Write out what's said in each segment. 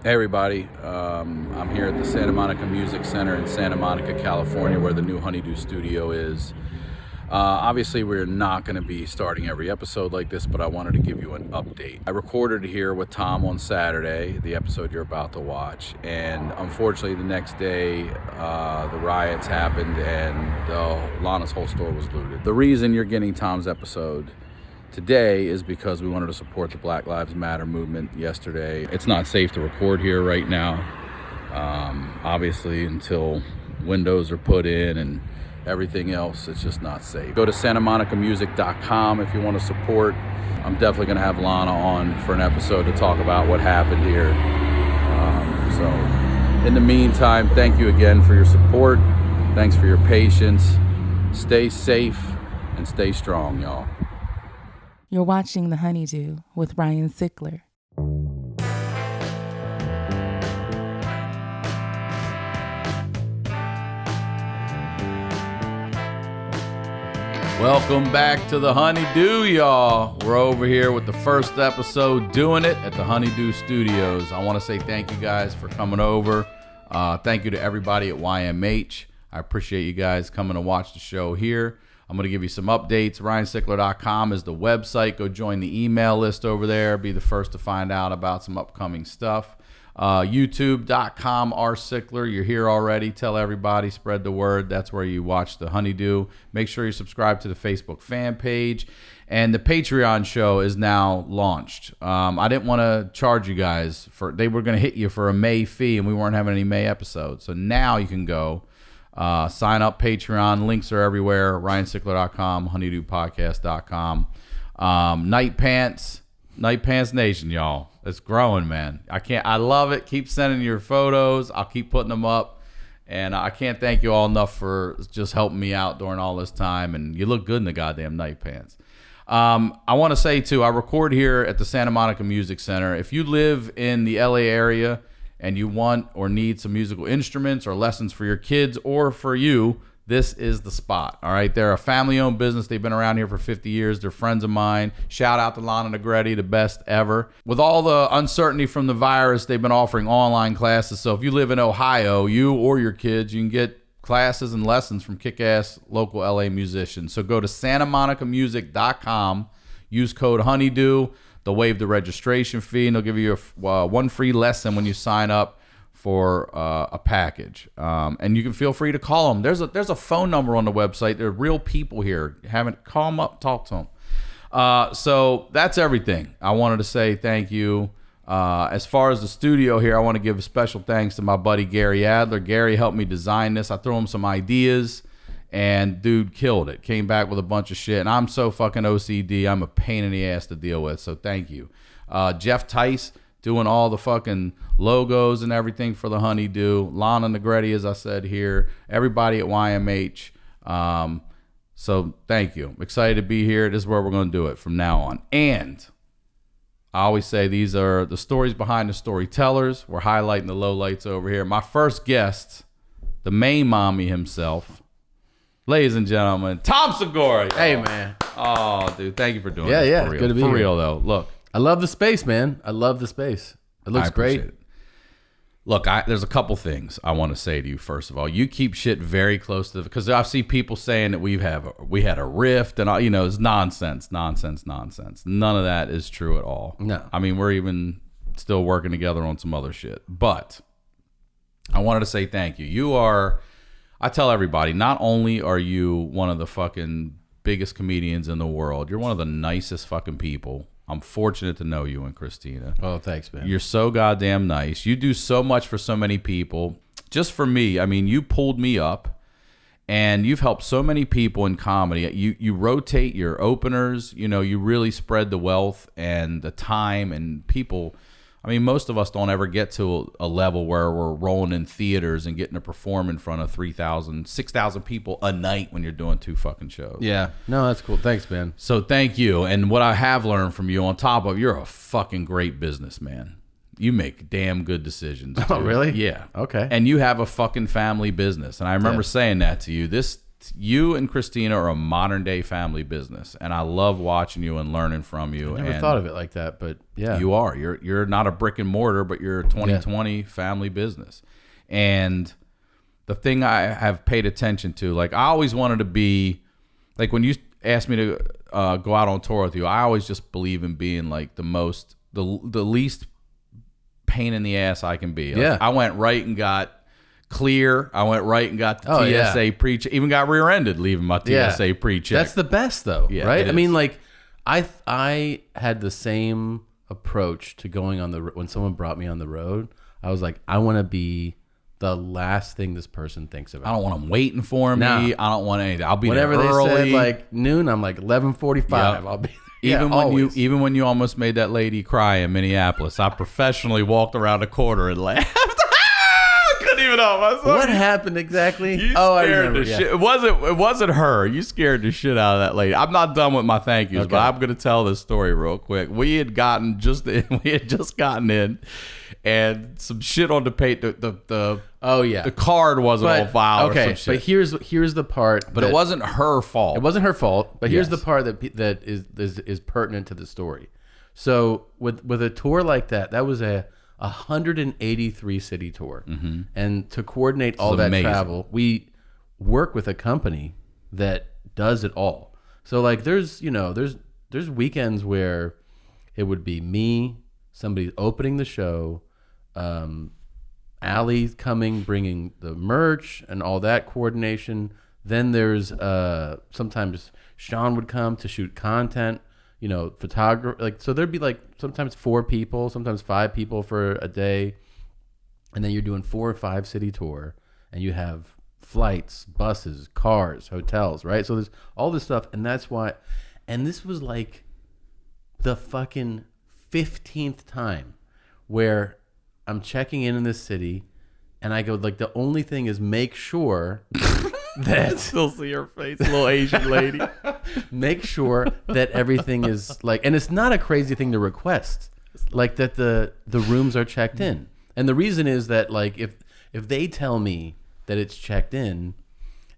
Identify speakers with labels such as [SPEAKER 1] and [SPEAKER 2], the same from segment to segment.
[SPEAKER 1] Hey everybody, I'm here at the Santa Monica Music Center in Santa Monica, California, where the new HoneyDew Studio is. Obviously, we're not going to be starting every episode like this, but I wanted to give you an update. I recorded here with Tom on Saturday, the episode you're about to watch, and unfortunately the next day the riots happened and Lana's whole store was looted. The reason you're getting Tom's episode today is because we wanted to support the Black Lives Matter movement yesterday. It's not safe to record here right now, obviously, until windows are put in and everything else. It's just not safe. Go to santamonicamusic.com if you want to support. I'm definitely going to have Lana on for an episode to talk about what happened here. So in the meantime, thank you again for your support. Thanks for your patience. Stay safe and stay strong, y'all.
[SPEAKER 2] You're watching The HoneyDew with Ryan Sickler.
[SPEAKER 1] Welcome back to The HoneyDew, y'all. We're over here with the first episode doing it at the HoneyDew Studios. I want to say thank you guys for coming over. Thank you to everybody at YMH. I appreciate you guys coming to watch the show here. I'm going to give you some updates. RyanSickler.com is the website. Go join the email list over there. Be the first to find out about some upcoming stuff. YouTube.com, rsickler. You're here already. Tell everybody. Spread the word. That's where you watch the HoneyDew. Make sure you subscribe to the Facebook fan page. And the Patreon show is now launched. I didn't want to charge you guys. They were going to hit you for a May fee, and we weren't having any May episodes. So now you can go. Sign up Patreon. Links are everywhere. RyanSickler.com, HoneyDewPodcast.com. Night Pants Nation, y'all. It's growing, man. I love it. Keep sending your photos. I'll keep putting them up. And I can't thank you all enough for just helping me out during all this time. And you look good in the goddamn night pants. I want to say, too, I record here at the Santa Monica Music Center. If you live in the LA area and you want or need some musical instruments or lessons for your kids or for you, this is the spot. All right, they're a family-owned business. They've been around here for 50 years. They're friends of mine. Shout out to Lana Negretti, the best ever. With all the uncertainty from the virus, they've been offering online classes. So if you live in Ohio, you or your kids, you can get classes and lessons from kick-ass local LA musicians. So go to santamonicamusic.com. Use code HoneyDew. They'll waive the registration fee, and they'll give you one free lesson when you sign up for a package. And you can feel free to call them. There's a phone number on the website. There are real people here. Call them up, talk to them. So that's everything. I wanted to say thank you. As far as the studio here, I want to give a special thanks to my buddy Gary Adler. Gary helped me design this. I threw him some ideas. And dude killed it. Came back with a bunch of shit. And I'm so fucking OCD. I'm a pain in the ass to deal with. So thank you. Jeff Tice doing all the fucking logos and everything for the HoneyDew. Lana Negretti, as I said here. Everybody at YMH. So thank you. I'm excited to be here. This is where we're going to do it from now on. And I always say these are the stories behind the storytellers. We're highlighting the lowlights over here. My first guest, the main mommy himself. Ladies and gentlemen, Tom Segura. Y'all.
[SPEAKER 3] Hey, man.
[SPEAKER 1] Oh, dude, thank you for doing this.
[SPEAKER 3] Yeah,
[SPEAKER 1] for real.
[SPEAKER 3] good to be
[SPEAKER 1] for
[SPEAKER 3] here.
[SPEAKER 1] real, though. Look.
[SPEAKER 3] I love the space, man. I love the space. It looks great.
[SPEAKER 1] It. Look, there's a couple things I want to say to you, first of all. You keep shit very close to because I see people saying that we had a rift and, it's nonsense. None of that is true at all.
[SPEAKER 3] No.
[SPEAKER 1] I mean, we're even still working together on some other shit. But I wanted to say thank you. I tell everybody, not only are you one of the fucking biggest comedians in the world, you're one of the nicest fucking people. I'm fortunate to know you and Christina.
[SPEAKER 3] Oh, thanks, man.
[SPEAKER 1] You're so goddamn nice. You do so much for so many people. Just for me, I mean, you pulled me up and you've helped so many people in comedy. You rotate your openers. You really spread the wealth and the time and people. I mean, most of us don't ever get to a level where we're rolling in theaters and getting to perform in front of 3,000, 6,000 people a night when you're doing 2 fucking shows.
[SPEAKER 3] Yeah. No, that's cool. Thanks, man.
[SPEAKER 1] So thank you. And what I have learned from you on top of, you're a fucking great businessman. You make damn good decisions.
[SPEAKER 3] Oh, really?
[SPEAKER 1] Yeah.
[SPEAKER 3] Okay.
[SPEAKER 1] And you have a fucking family business. And I remember saying that to you. This you and Christina are a modern day family business, and I love watching you and learning from you.
[SPEAKER 3] I never thought of it like that, but yeah,
[SPEAKER 1] you are. You're not a brick and mortar, but you're a 2020 family business. And the thing I have paid attention to, like I always wanted to be, like when you asked me to go out on tour with you, I always just believe in being like the least pain in the ass I can be. Like,
[SPEAKER 3] yeah,
[SPEAKER 1] I went right and got clear. I went right and got the TSA pre-check. Even got rear-ended leaving my TSA pre-check.
[SPEAKER 3] That's the best though, right? I
[SPEAKER 1] is.
[SPEAKER 3] mean, like I had the same approach to going on when someone brought me on the road. I was like, I want to be the last thing this person thinks about.
[SPEAKER 1] I don't want them waiting for me. I don't want anything. I'll be
[SPEAKER 3] whenever
[SPEAKER 1] there early.
[SPEAKER 3] they said like noon, I'm like 11:45.
[SPEAKER 1] Yep.
[SPEAKER 3] I'll be
[SPEAKER 1] even when you almost made that lady cry in Minneapolis, I professionally walked around the corner and laughed. I couldn't even help myself.
[SPEAKER 3] What happened exactly?
[SPEAKER 1] I remember. It wasn't her. You scared the shit out of that lady. I'm not done with my thank yous, but I'm gonna tell this story real quick. We had just gotten in, and some shit on the page. The card wasn't on file.
[SPEAKER 3] Okay,
[SPEAKER 1] or some shit.
[SPEAKER 3] but here's the part.
[SPEAKER 1] But it wasn't her fault.
[SPEAKER 3] It wasn't her fault. But here's the part that is pertinent to the story. So with a tour like that, that was a 183 city tour, and to coordinate all that travel, we work with a company that does it all. So like there's weekends where it would be me, somebody opening the show, Allie coming, bringing the merch and all that coordination. Then there's sometimes Sean would come to shoot content, photographer. Like, so there'd be like sometimes 4 people, sometimes 5 people for a day. And then you're doing 4 or 5 city tour, and you have flights, buses, cars, hotels, right? So there's all this stuff. And that's why, and this was like the fucking 15th time where I'm checking in this city, and I go like, the only thing is make sure that
[SPEAKER 1] still see her face, little Asian lady.
[SPEAKER 3] Make sure that everything is like, and it's not a crazy thing to request, like that the rooms are checked in. And the reason is that like if they tell me that it's checked in,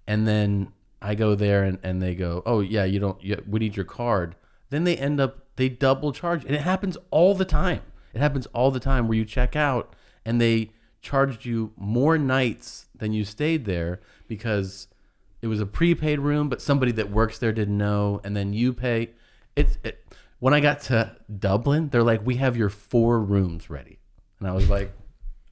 [SPEAKER 3] and then I go there and they go, oh yeah, we need your card, then they double charge, and it happens all the time. It happens all the time where you check out and they charged you more nights than you stayed there because it was a prepaid room, but somebody that works there didn't know, and then you pay. When I got to Dublin, they're like, we have your 4 rooms ready. And I was like,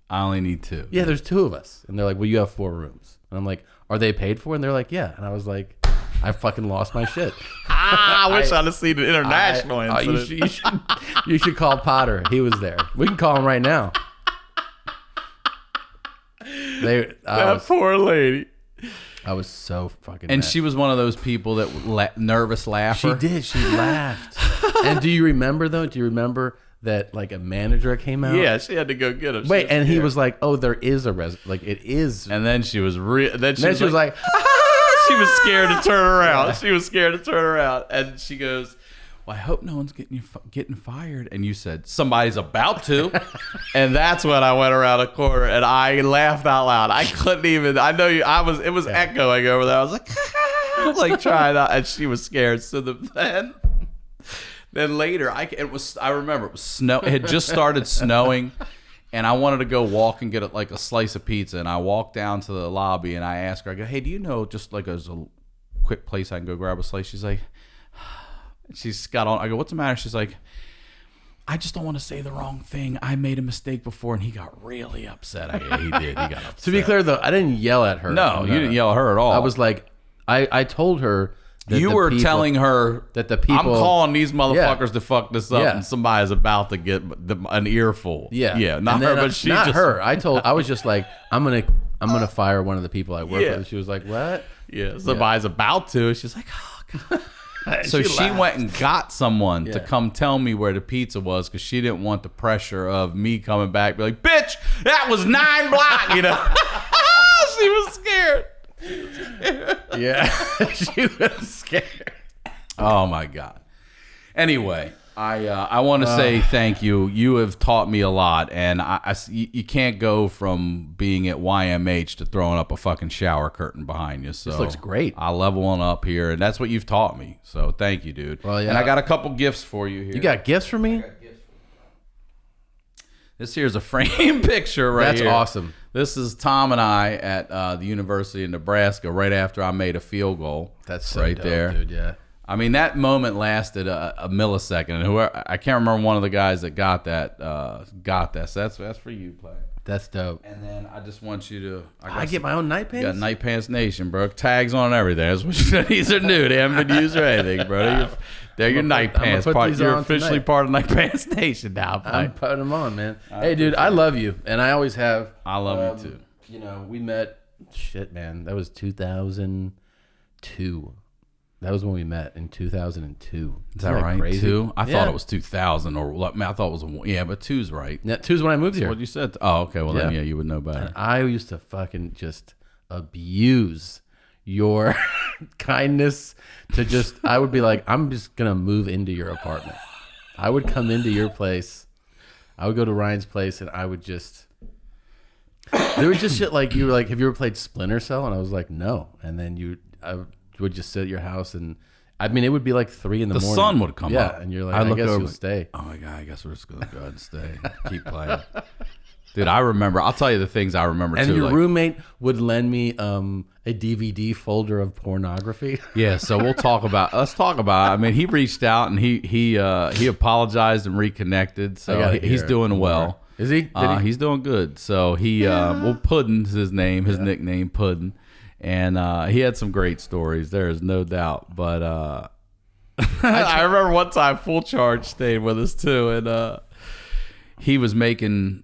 [SPEAKER 1] I only need 2.
[SPEAKER 3] Yeah, there's 2 of us. And they're like, well, you have 4 rooms. And I'm like, are they paid for? And they're like, yeah. And I was like, I fucking lost my shit.
[SPEAKER 1] I wish I'd have seen the international incident.
[SPEAKER 3] You should call Potter. He was there. We can call him right now.
[SPEAKER 1] That poor lady.
[SPEAKER 3] I was so fucking
[SPEAKER 1] And
[SPEAKER 3] mad.
[SPEAKER 1] she was one of those people that nervous laugher.
[SPEAKER 3] She did. She laughed. And do you remember, though? Do you remember that like a manager came out?
[SPEAKER 1] Yeah, she had to go get him.
[SPEAKER 3] Wait, and he was like, oh, there is a it is.
[SPEAKER 1] And then she was then she was
[SPEAKER 3] like
[SPEAKER 1] she was scared to turn around. She was scared to turn around. And she goes, well, I hope no one's getting fired. And you said, somebody's about to. And that's when I went around a corner and I laughed out loud. I couldn't even, I know you, it was echoing over there. I was like trying out, and she was scared. So then later, I remember it was snow. It had just started snowing. And I wanted to go walk and get a slice of pizza. And I walked down to the lobby and I asked her, I go, hey, do you know just like there's a quick place I can go grab a slice? She's like, she's got on. I go, what's the matter? She's like, I just don't want to say the wrong thing. I made a mistake before. And he got really upset. He did. He got upset.
[SPEAKER 3] To be clear, though, I didn't yell at her.
[SPEAKER 1] No, you didn't yell at her at all.
[SPEAKER 3] I was like, I told her.
[SPEAKER 1] You were telling her
[SPEAKER 3] that the people,
[SPEAKER 1] I'm calling these motherfuckers to fuck this up, and somebody's about to get an earful.
[SPEAKER 3] Yeah,
[SPEAKER 1] not her, but she
[SPEAKER 3] not
[SPEAKER 1] just
[SPEAKER 3] her. I was just like, I'm gonna fire one of the people I work with. She was like, what?
[SPEAKER 1] Yeah, somebody's about to. She's like, oh God. So she went and got someone to come tell me where the pizza was because she didn't want the pressure of me coming back, be like, bitch, that was 9 blocks. She was scared.
[SPEAKER 3] Yeah, she was scared.
[SPEAKER 1] Oh my God. Anyway, I want to say thank you. You have taught me a lot, and you can't go from being at YMH to throwing up a fucking shower curtain behind you. So
[SPEAKER 3] this looks great.
[SPEAKER 1] I level one up here, and that's what you've taught me. So thank you, dude.
[SPEAKER 3] Well, yeah.
[SPEAKER 1] And I got a couple gifts for you here.
[SPEAKER 3] You got gifts for me?
[SPEAKER 1] This here's a frame picture right here.
[SPEAKER 3] That's awesome.
[SPEAKER 1] This is Tom and I at the University of Nebraska right after I made a field goal.
[SPEAKER 3] That's so
[SPEAKER 1] right
[SPEAKER 3] dope,
[SPEAKER 1] there,
[SPEAKER 3] dude. Yeah.
[SPEAKER 1] I mean, that moment lasted a millisecond, and whoever, I can't remember one of the guys that got that. So that's for you, player.
[SPEAKER 3] That's dope.
[SPEAKER 1] And then I just want you to.
[SPEAKER 3] I get my own night pants.
[SPEAKER 1] You got Night Pants Nation, bro. Tags on and everything. That's what you, these are new. They haven't been used or anything, bro. They're your night pants. You're officially part of Night Pants Nation now.
[SPEAKER 3] I'm putting them on, man. Hey, dude, I love you, and I always have.
[SPEAKER 1] I love you too.
[SPEAKER 3] You know, we met. Shit, man. That was 2002. That was when we met in 2002.
[SPEAKER 1] Is that right? Crazy? 2? I thought it was 2000, or I thought it was but 2's right.
[SPEAKER 3] Yeah, 2's when I moved here.
[SPEAKER 1] What you said? Oh, okay. Well, then you would know better.
[SPEAKER 3] And I used to fucking just abuse your kindness to just. I would be like, I'm just gonna move into your apartment. I would come into your place. I would go to Ryan's place, and I would just. There was just shit like you were like, have you ever played Splinter Cell? And I was like, no. And then I would just sit at your house, and I mean, it would be like 3 in the morning. The
[SPEAKER 1] sun would come up.
[SPEAKER 3] Yeah, and you're like, I guess you'll stay.
[SPEAKER 1] Oh my God, I guess we're just going to go ahead and stay. Keep playing. Dude, I remember. I'll tell you the things I remember too.
[SPEAKER 3] And your roommate would lend me a DVD folder of pornography.
[SPEAKER 1] Yeah, so let's talk about it. I mean, he reached out, and he apologized and reconnected. So he's doing well.
[SPEAKER 3] Is he?
[SPEAKER 1] He's doing good. So well, Puddin's his name, his nickname, Puddin. And he had some great stories. There is no doubt. But I remember one time Full Charge stayed with us too, and he was making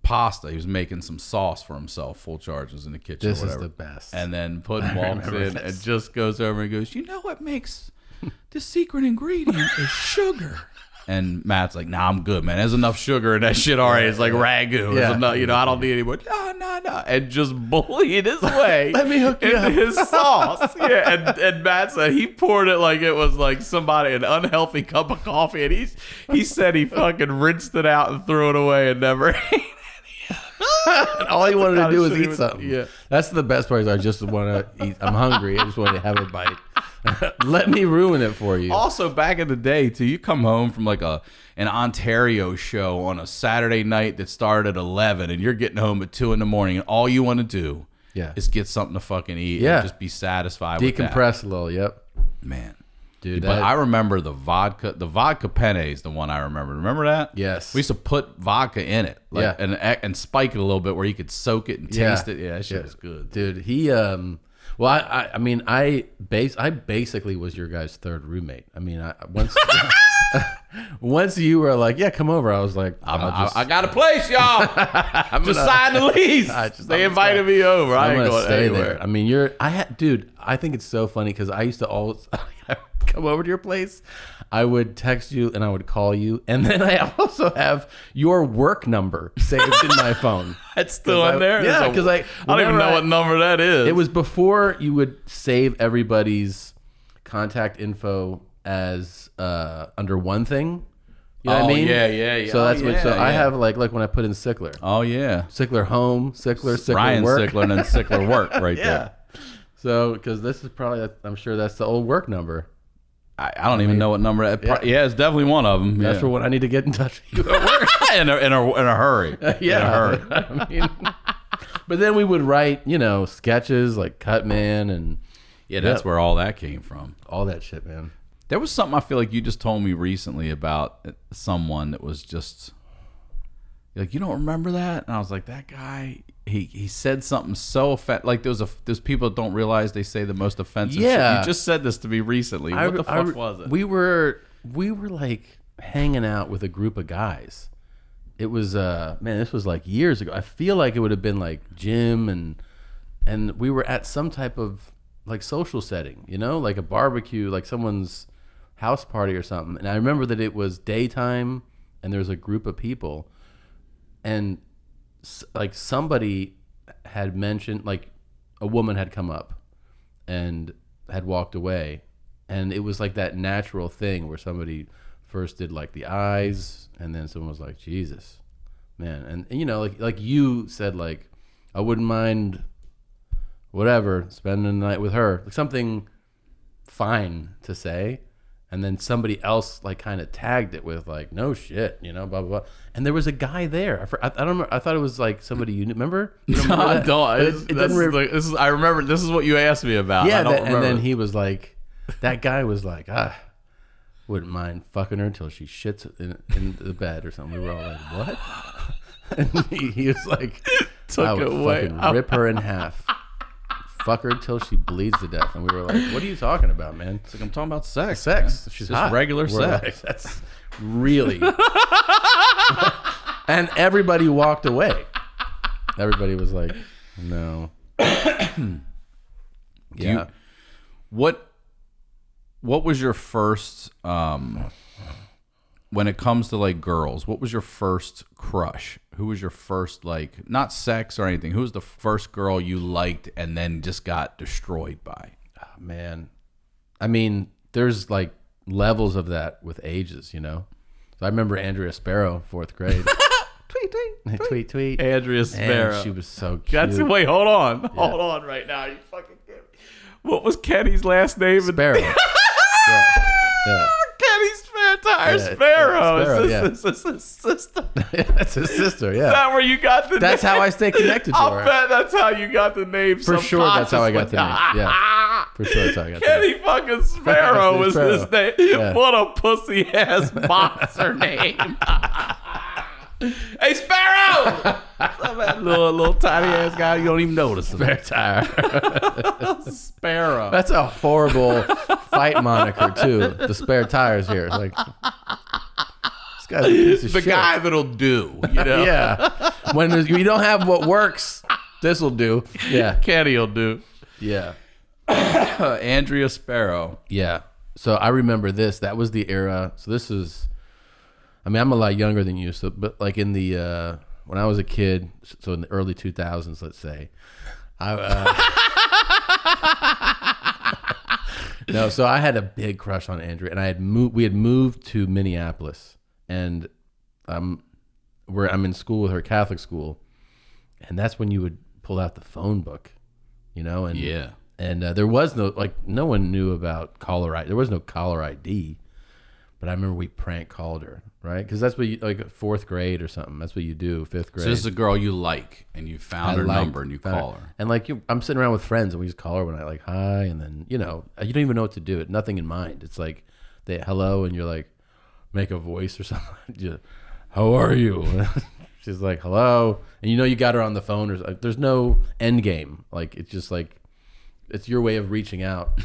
[SPEAKER 1] pasta. He was making some sauce for himself. Full Charge was in the kitchen.
[SPEAKER 3] This
[SPEAKER 1] or whatever.
[SPEAKER 3] is the best.
[SPEAKER 1] And then Puddin walks in and just goes over and goes, "You know what makes the secret ingredient is sugar." And Matt's like, "Nah, I'm good, man. There's enough sugar in that shit already. It's like ragu.
[SPEAKER 3] Yeah.
[SPEAKER 1] Enough, I don't need any more." No. And just bullied his way
[SPEAKER 3] Let me hook you
[SPEAKER 1] into
[SPEAKER 3] up.
[SPEAKER 1] his sauce. Yeah, and Matt said he poured it like it was like an unhealthy cup of coffee. And he said he fucking rinsed it out and threw it away and never ate it.
[SPEAKER 3] And all he wanted to do was eat something.
[SPEAKER 1] Yeah.
[SPEAKER 3] That's the best part. Is I just want to eat. I'm hungry. I just want to have a bite. Let me ruin it for you.
[SPEAKER 1] Also, back in the day, too, you come home from like an Ontario show on a Saturday night that started at 11, and you're getting home at 2 in the morning, and all you want to do is get something to fucking eat and just be satisfied with that.
[SPEAKER 3] Decompress a little, yep.
[SPEAKER 1] Man.
[SPEAKER 3] Dude,
[SPEAKER 1] but I remember the vodka penne is the one I remember. Remember that?
[SPEAKER 3] Yes.
[SPEAKER 1] We used to put vodka in it, and spike it a little bit where you could soak it and taste it. Yeah, that shit was good.
[SPEAKER 3] Dude, he well, I mean, I basically was your guy's third roommate. I mean, once you were like, "Yeah, come over," I was like,
[SPEAKER 1] I got a place, y'all. Just sign the lease. They invited me over. I ain't going
[SPEAKER 3] stay
[SPEAKER 1] anywhere.
[SPEAKER 3] there. I mean, dude, I think it's so funny because I used to always come over to your place. I would text you and I would call you, and then I also have your work number saved in my phone.
[SPEAKER 1] It's still in there?
[SPEAKER 3] Yeah, because I
[SPEAKER 1] don't even know what number that is.
[SPEAKER 3] It was before you would save everybody's contact info as under one thing. You know what I mean?
[SPEAKER 1] Yeah.
[SPEAKER 3] So that's I have like when I put in Sickler.
[SPEAKER 1] Oh yeah.
[SPEAKER 3] Sickler home, Sickler
[SPEAKER 1] Ryan
[SPEAKER 3] work.
[SPEAKER 1] Sickler and then Sickler work right there.
[SPEAKER 3] So because this is probably, I'm sure that's the old work number.
[SPEAKER 1] I don't even know what number. It's definitely one of them.
[SPEAKER 3] That's for when I need to get in touch with you at work.
[SPEAKER 1] in a hurry.
[SPEAKER 3] Yeah. I mean, but then we would write, sketches like Cutman and
[SPEAKER 1] that's where all that came from.
[SPEAKER 3] All that shit, man.
[SPEAKER 1] There was something I feel like you just told me recently about someone that was just like, you don't remember that? And I was like, that guy. He said something so offensive. Like there's people that don't realize they say the most offensive shit. You just said this to me recently. What the fuck was it? We were
[SPEAKER 3] like hanging out with a group of guys. It was this was like years ago. I feel like it would have been like Jim and we were at some type of like social setting, like a barbecue, like someone's house party or something. And I remember that it was daytime and there was a group of people, and like somebody had mentioned, like a woman had come up and had walked away, and it was like that natural thing where somebody first did like the eyes, and then someone was like, Jesus, man. And you know, like you said, like, I wouldn't mind whatever, spending the night with her. Like something fine to say. And then somebody else like kind of tagged it with like, no shit, you know, blah, blah, blah. And there was a guy there. I don't remember. I thought it was like somebody you remember? You don't remember that?
[SPEAKER 1] No, I remember. This is what you asked me about.
[SPEAKER 3] Yeah,
[SPEAKER 1] I don't remember.
[SPEAKER 3] and then he was like, that guy was like, wouldn't mind fucking her until she shits in the bed or something. We were all like, what? And he was like, I would fucking rip her in half. Fuck her until she bleeds to death. And we were like, what are you talking about, man?
[SPEAKER 1] It's like, I'm talking about sex.
[SPEAKER 3] Sex.
[SPEAKER 1] Man.
[SPEAKER 3] She's
[SPEAKER 1] just
[SPEAKER 3] hot.
[SPEAKER 1] Regular
[SPEAKER 3] We're
[SPEAKER 1] sex.
[SPEAKER 3] Like, that's really. And everybody walked away. Everybody was like, no. Yeah.
[SPEAKER 1] What was your first, when it comes to like girls, what was your first crush? Who was your first, like, not sex or anything? Who was the first girl you liked and then just got destroyed by?
[SPEAKER 3] Oh, man. I mean, there's like levels of that with ages, you know? So I remember Andrea Sparrow, 4th grade. tweet, tweet.
[SPEAKER 1] Andrea Sparrow.
[SPEAKER 3] Man, she was so cute.
[SPEAKER 1] Wait, hold on. Yeah. Hold on right now. You fucking get me. What was Kenny's last name?
[SPEAKER 3] Sparrow. Yeah.
[SPEAKER 1] Kenny's Spare Tire Sparrow.
[SPEAKER 3] Sparrow,
[SPEAKER 1] Is this his sister?
[SPEAKER 3] That's his sister, yeah.
[SPEAKER 1] Is that where you got the
[SPEAKER 3] That's
[SPEAKER 1] name?
[SPEAKER 3] how I stay connected to her.
[SPEAKER 1] I'll bet that's how you got the name.
[SPEAKER 3] For sure, that's how I got the name. Yeah. For sure, that's how I got the name.
[SPEAKER 1] Kenny fucking Sparrow was
[SPEAKER 3] Sparrow.
[SPEAKER 1] his name.
[SPEAKER 3] Yeah.
[SPEAKER 1] What a pussy ass boxer name. Hey, Sparrow! That little tiny ass guy, you don't even notice him.
[SPEAKER 3] Spare tire.
[SPEAKER 1] Sparrow.
[SPEAKER 3] That's a horrible fight moniker, too. The spare tires here. It's like, this guy's a piece of
[SPEAKER 1] the
[SPEAKER 3] shit.
[SPEAKER 1] guy that'll do, you know?
[SPEAKER 3] Yeah. When you don't have what works, this will do. Yeah.
[SPEAKER 1] Kenny'll do.
[SPEAKER 3] Yeah.
[SPEAKER 1] Andrea Sparrow.
[SPEAKER 3] Yeah. So I remember this. That was the era. So this is, I mean, I'm a lot younger than you. So, but like in the, when I was a kid, so in the early 2000s, let's say, no, so I had a big crush on Andrea, and we had moved to Minneapolis, and I'm in school with her, Catholic school, and that's when you would pull out the phone book, you know, and
[SPEAKER 1] yeah.
[SPEAKER 3] And there was no one knew about caller ID. There was no caller ID, but I remember we prank called her, right? Because that's what you, like 4th grade or something. That's what you do, 5th grade.
[SPEAKER 1] So this is a girl you like, and you found her number, and you call her.
[SPEAKER 3] And like I'm sitting around with friends, and we just call her when I like hi, and then you know you don't even know what to do. Nothing in mind. It's like they hello, and you're like make a voice or something. How are you? She's like hello, and you know you got her on the phone. Or there's no end game. Like it's just like. It's your way of reaching out.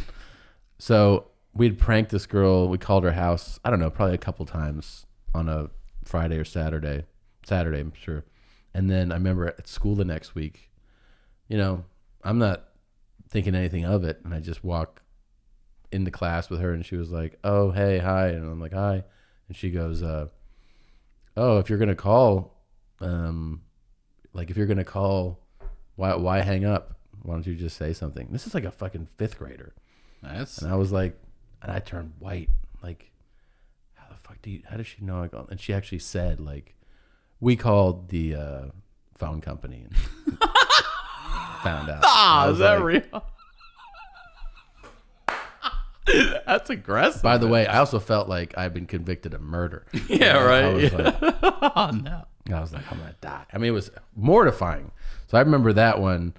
[SPEAKER 3] So we'd pranked this girl. We called her house, I don't know, probably a couple times on a Friday or Saturday, I'm sure. And then I remember at school the next week, you know, I'm not thinking anything of it. And I just walk into class with her, and she was like, oh, hey, hi. And I'm like, hi. And she goes, oh, if you're going to call, why hang up? Why don't you just say something? This is like a fucking 5th grader. And I was like, and I turned white. Like, how does she know I called? And she actually said, like, we called the phone company and found out.
[SPEAKER 1] Is that real? That's aggressive.
[SPEAKER 3] By the way, I also felt like I'd been convicted of murder.
[SPEAKER 1] Yeah, right.
[SPEAKER 3] I was like,
[SPEAKER 1] oh, no.
[SPEAKER 3] I was like, I'm going to die. I mean, it was mortifying. So I remember that one.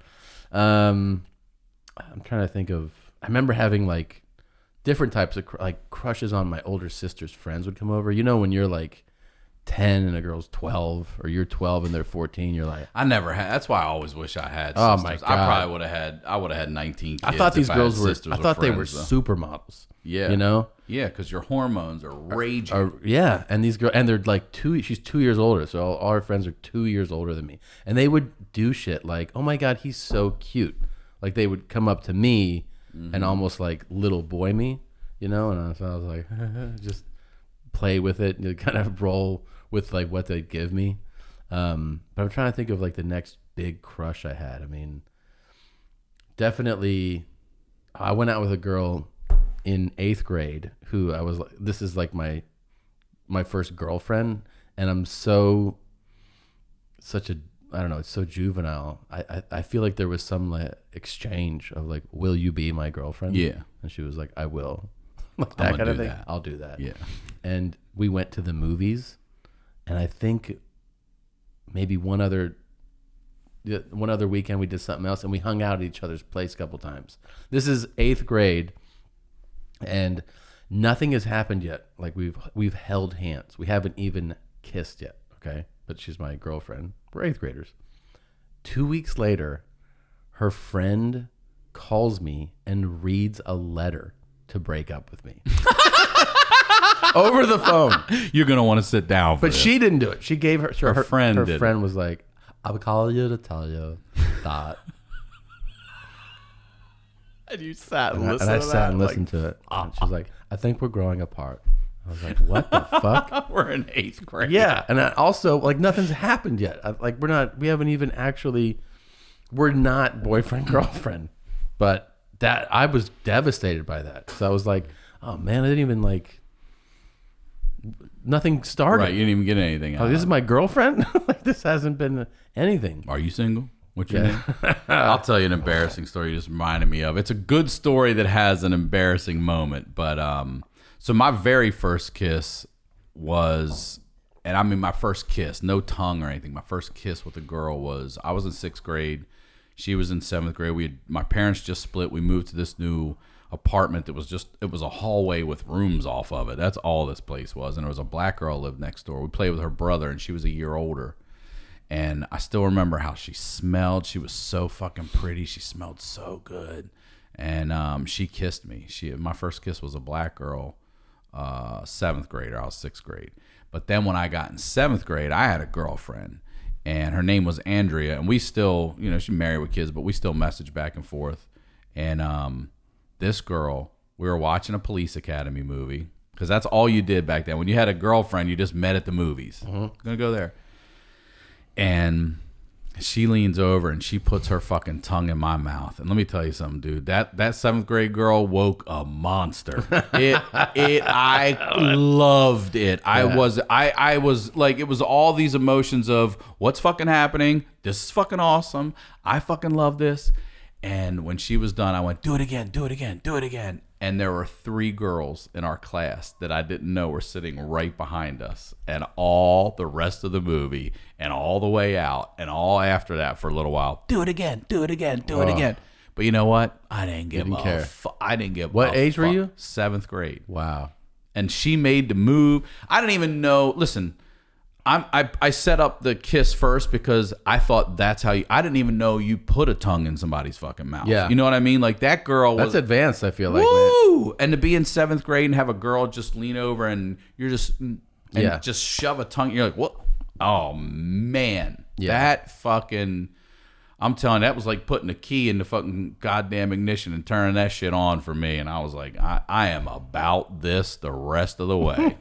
[SPEAKER 3] I'm trying to think of. I remember having like different types of like crushes on my older sister's friends would come over. You know, when you're like 10 and a girl's 12, or you're 12 and they're 14, you're like,
[SPEAKER 1] I never had. That's why I always wish I had sisters.
[SPEAKER 3] Oh my God.
[SPEAKER 1] I probably would have had. I would have had 19 kids.
[SPEAKER 3] I thought these girls were.
[SPEAKER 1] Sisters
[SPEAKER 3] I thought they were
[SPEAKER 1] friends,
[SPEAKER 3] supermodels.
[SPEAKER 1] Yeah,
[SPEAKER 3] you know.
[SPEAKER 1] Yeah, because your hormones are raging.
[SPEAKER 3] Yeah, and these girls, and they're like she's 2 years older, so all her friends are 2 years older than me, and they would do shit like, oh my God, he's so cute. Like they would come up to me and almost like little boy me, you know, and so I was like, just play with it, and kind of roll with like what they'd give me. But I'm trying to think of like the next big crush I had. I mean, definitely, I went out with a girl in 8th grade who I was like, this is like my my first girlfriend, and I'm such a, I don't know, it's so juvenile. I feel like there was some like exchange of like, will you be my girlfriend?
[SPEAKER 1] Yeah.
[SPEAKER 3] And she was like, I will. Like that kind of thing. I'll do that.
[SPEAKER 1] Yeah.
[SPEAKER 3] And we went to the movies, and I think maybe one other weekend we did something else, and we hung out at each other's place a couple times. This is 8th grade, and nothing has happened yet. Like we've held hands. We haven't even kissed yet. Okay. But she's my girlfriend. We're 8th graders. 2 weeks later, her friend calls me and reads a letter to break up with me. Over the phone.
[SPEAKER 1] You're going to want to sit down for
[SPEAKER 3] But
[SPEAKER 1] this.
[SPEAKER 3] she didn't do it. She gave her
[SPEAKER 1] friend
[SPEAKER 3] Her
[SPEAKER 1] did
[SPEAKER 3] friend was like, I'll call you to tell you that.
[SPEAKER 1] And you sat
[SPEAKER 3] And I sat and listened to it. And she was like, I think we're growing apart. I was like, what the fuck?
[SPEAKER 1] We're in 8th grade.
[SPEAKER 3] Yeah. And I also, like, nothing's happened yet. We haven't even actually, we're not boyfriend, girlfriend. But I was devastated by that. So I was like, oh man, I didn't even nothing started.
[SPEAKER 1] Right, you didn't even get anything out.
[SPEAKER 3] Oh, this is my girlfriend? Like, this hasn't been anything.
[SPEAKER 1] Are you single? What's your name? I'll tell you an embarrassing story you just reminded me of. It's a good story that has an embarrassing moment. But so my very first kiss was, and I mean my first kiss, no tongue or anything. My first kiss with a girl was, I was in 6th grade. She was in 7th grade. My parents just split. We moved to this new apartment that was it was a hallway with rooms off of it. That's all this place was. And there was a black girl lived next door. We played with her brother, and she was a year older. And I still remember how she smelled. She was so fucking pretty. She smelled so good. And she kissed me. My first kiss was a black girl, 7th grader. I was 6th grade. But then when I got in 7th grade, I had a girlfriend. And her name was Andrea, and we still, she's married with kids, but we still message back and forth. And this girl, we were watching a Police Academy movie, because that's all you did back then. When you had a girlfriend, you just met at the movies. Gonna go there. And she leans over and she puts her fucking tongue in my mouth. And let me tell you something, dude. That 7th grade girl woke a monster. I loved it. I was like, it was all these emotions of what's fucking happening. This is fucking awesome. I fucking love this. And when she was done, I went, do it again, do it again, do it again. And there were 3 girls in our class that I didn't know were sitting right behind us. And all the rest of the movie and all the way out and all after that for a little while, do it again, do it again, do it again. But you know what? I didn't care. I didn't give
[SPEAKER 3] What age were you?
[SPEAKER 1] 7th grade.
[SPEAKER 3] Wow.
[SPEAKER 1] And she made the move. I didn't even know. Listen, I set up the kiss first because I thought that's how I didn't even know you put a tongue in somebody's fucking mouth.
[SPEAKER 3] Yeah.
[SPEAKER 1] You know what I mean? Like that girl was.
[SPEAKER 3] That's advanced, I feel like.
[SPEAKER 1] Woo!
[SPEAKER 3] Man.
[SPEAKER 1] And to be in 7th grade and have a girl just lean over and you're just, just shove a tongue. You're like, what? Oh, man.
[SPEAKER 3] Yeah.
[SPEAKER 1] That fucking, I'm telling you, that was like putting a key in the fucking goddamn ignition and turning that shit on for me. And I was like, I am about this the rest of the way.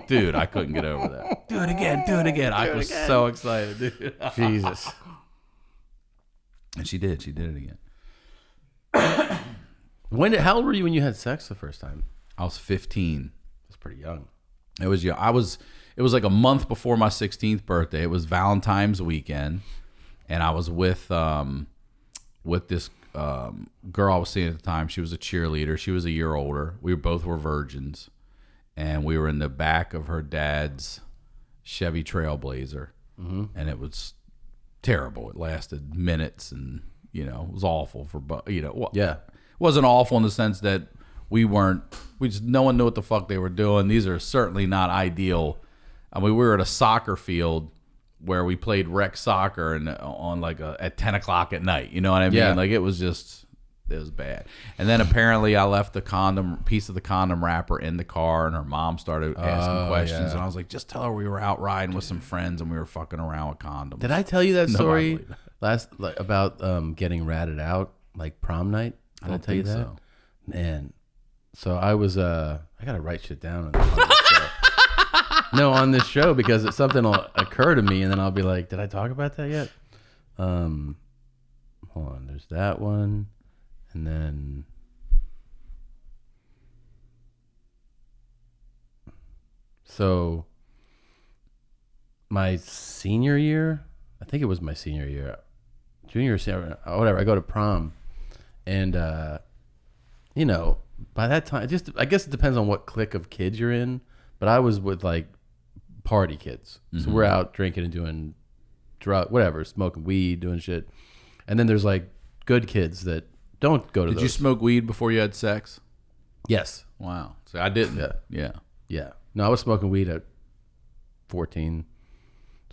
[SPEAKER 1] Dude, I couldn't get over that. Do it again, do it again. I was so excited, dude.
[SPEAKER 3] Jesus.
[SPEAKER 1] And she did it again.
[SPEAKER 3] How old were you when you had sex the first time?
[SPEAKER 1] I was 15.
[SPEAKER 3] That's pretty young.
[SPEAKER 1] It was young. It was like a month before my 16th birthday. It was Valentine's weekend. And I was with this girl I was seeing at the time. She was a cheerleader. She was a year older. We both were virgins. And we were in the back of her dad's Chevy Trailblazer. Mm-hmm. And it was terrible. It lasted minutes and, it was awful for,
[SPEAKER 3] Yeah.
[SPEAKER 1] It wasn't awful in the sense that no one knew what the fuck they were doing. These are certainly not ideal. I mean, we were at a soccer field where we played rec soccer and on at 10 o'clock at night. You know what I mean?
[SPEAKER 3] Yeah.
[SPEAKER 1] Like it was bad. And then apparently I left the piece of the condom wrapper in the car, and her mom started asking questions.
[SPEAKER 3] Yeah.
[SPEAKER 1] And I was like, just tell her we were out riding with some friends and we were fucking around with condoms.
[SPEAKER 3] Did I tell you that
[SPEAKER 1] No,
[SPEAKER 3] story
[SPEAKER 1] I believe
[SPEAKER 3] about getting ratted out, like prom night? Did I tell you that?
[SPEAKER 1] So.
[SPEAKER 3] Man, so I was I gotta write shit down on this show. No, on this show, because something will occur to me and then I'll be like, did I talk about that yet? Hold on, there's that one, and then so my senior year. I think it was my senior year, junior, senior, whatever. I go to prom, and you know, by that time, I guess it depends on what clique of kids you're in. But I was with like party kids, so we're out drinking and doing whatever, smoking weed, doing shit. And then there's like good kids that don't go to.
[SPEAKER 1] Did you smoke weed before you had sex?
[SPEAKER 3] Yes.
[SPEAKER 1] Wow. So I didn't.
[SPEAKER 3] Yeah. No, I was smoking weed at 14.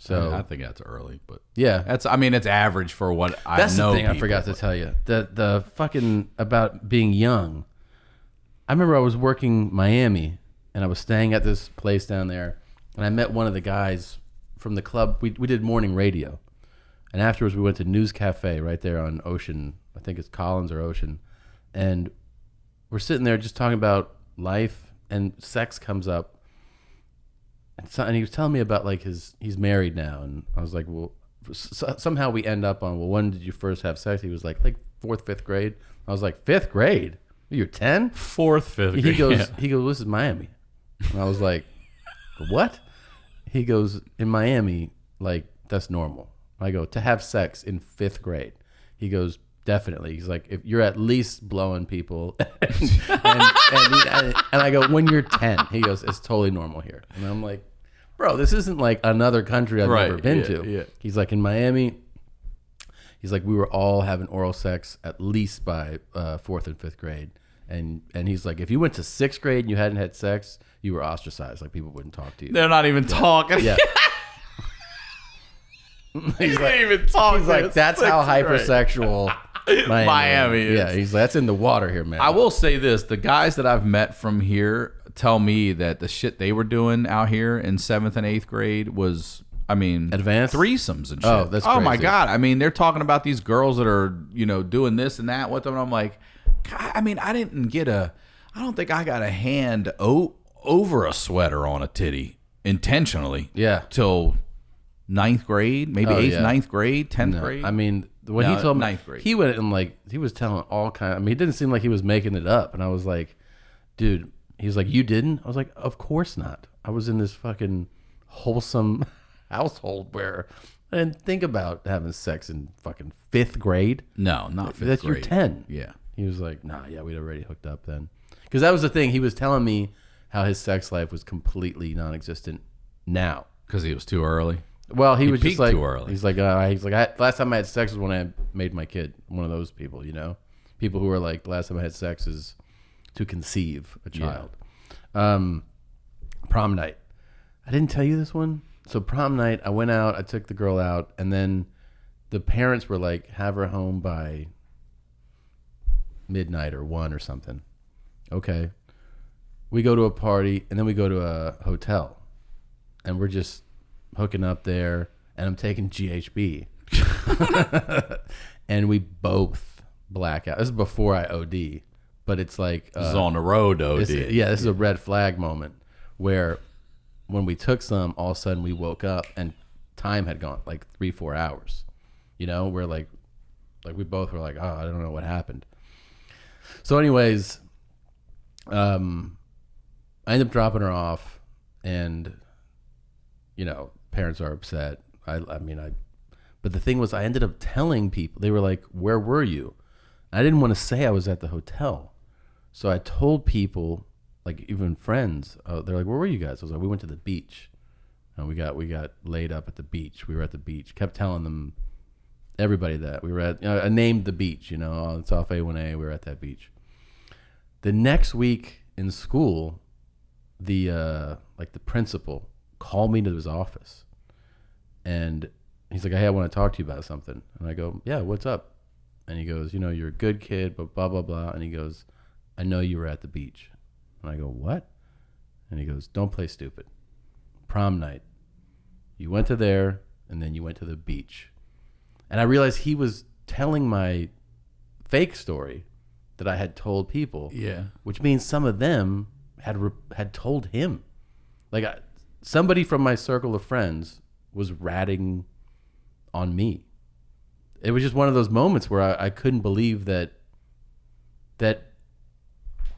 [SPEAKER 3] So
[SPEAKER 1] I think that's early, but
[SPEAKER 3] yeah,
[SPEAKER 1] it's average for what I know.
[SPEAKER 3] That's the thing I
[SPEAKER 1] people,
[SPEAKER 3] forgot to tell you. The fucking about being young. I remember I was working Miami and I was staying at this place down there, and I met one of the guys from the club. We did morning radio, and afterwards we went to News Cafe right there on Ocean. I think it's Collins or Ocean, and we're sitting there just talking about life, and sex comes up. And he was telling me about like he's married now, and I was like, well, somehow we end up on, well, when did you first have sex? He was like 4th, 5th grade. I was like, 5th grade? You're 10?
[SPEAKER 1] 4th, 5th grade.
[SPEAKER 3] He goes, this is Miami. And I was like, what? He goes, in Miami, like that's normal. I go, to have sex in 5th grade. He goes, definitely. He's like, if you're at least blowing people, and I go, when you're 10. He goes, it's totally normal here. And I'm like, bro, this isn't like another country I've never been to. Yeah. He's like, in Miami, he's like, we were all having oral sex at least by 4th and 5th grade. And he's like, if you went to 6th grade and you hadn't had sex, you were ostracized. Like people wouldn't talk to you.
[SPEAKER 1] They're not even talking.
[SPEAKER 3] Yeah.
[SPEAKER 1] He's like, even talking.
[SPEAKER 3] He's like, that's how hypersexual Miami is. Yeah, he's like, that's in the water here, man.
[SPEAKER 1] I will say this: the guys that I've met from here tell me that the shit they were doing out here in 7th and 8th grade was,
[SPEAKER 3] advanced
[SPEAKER 1] threethrees and shit.
[SPEAKER 3] Oh, that's crazy.
[SPEAKER 1] Oh my god! They're talking about these girls that are doing this and that with them. And I'm like, God, I don't think I got a hand over a sweater on a titty intentionally.
[SPEAKER 3] Yeah.
[SPEAKER 1] Till 9th grade, maybe 8th, 9th grade, 10th grade.
[SPEAKER 3] When he told me
[SPEAKER 1] 9th grade,
[SPEAKER 3] he went and he was telling all kinds. It didn't seem like he was making it up, and I was like, dude. He was like, you didn't? I was like, of course not. I was in this fucking wholesome household where I didn't think about having sex in fucking 5th grade.
[SPEAKER 1] No, not 5th
[SPEAKER 3] That's
[SPEAKER 1] grade.
[SPEAKER 3] You're 10.
[SPEAKER 1] Yeah.
[SPEAKER 3] He was like, nah, yeah, we'd already hooked up then. Because that was the thing. He was telling me how his sex life was completely non-existent now.
[SPEAKER 1] Because he was too early.
[SPEAKER 3] Well, he was just like,
[SPEAKER 1] too early.
[SPEAKER 3] He's like, last time I had sex was when I made my kid. One of those people, people who are like, the last time I had sex is to conceive a child. Yeah. Prom night. I didn't tell you this one. So prom night, I went out, I took the girl out, and then the parents were like, have her home by midnight or 1 or something. Okay. We go to a party, and then we go to a hotel, and we're just hooking up there, and I'm taking GHB. And we both black out. This is before I OD. But it's like
[SPEAKER 1] this is on the road, though.
[SPEAKER 3] This is a red flag moment where when we took some, all of a sudden we woke up and time had gone like 3-4 hours. We're like we both were like, oh, I don't know what happened. So, anyways, I ended up dropping her off, and parents are upset. But the thing was, I ended up telling people. They were like, "Where were you?" I didn't want to say I was at the hotel. So I told people, like even friends, they're like, where were you guys? I was like, we went to the beach. And we got laid up at the beach. We were at the beach. Kept telling them, everybody that. We were at, I named the beach, it's off A1A. We were at that beach. The next week in school, the principal called me to his office. And he's like, hey, I want to talk to you about something. And I go, yeah, what's up? And he goes, you're a good kid, but blah, blah, blah. And he goes, I know you were at the beach. And I go, what? And he goes, don't play stupid. Prom night. You went to there, and then you went to the beach. And I realized he was telling my fake story that I had told people.
[SPEAKER 1] Yeah.
[SPEAKER 3] Which means some of them had told him. Somebody from my circle of friends was ratting on me. It was just one of those moments where I couldn't believe that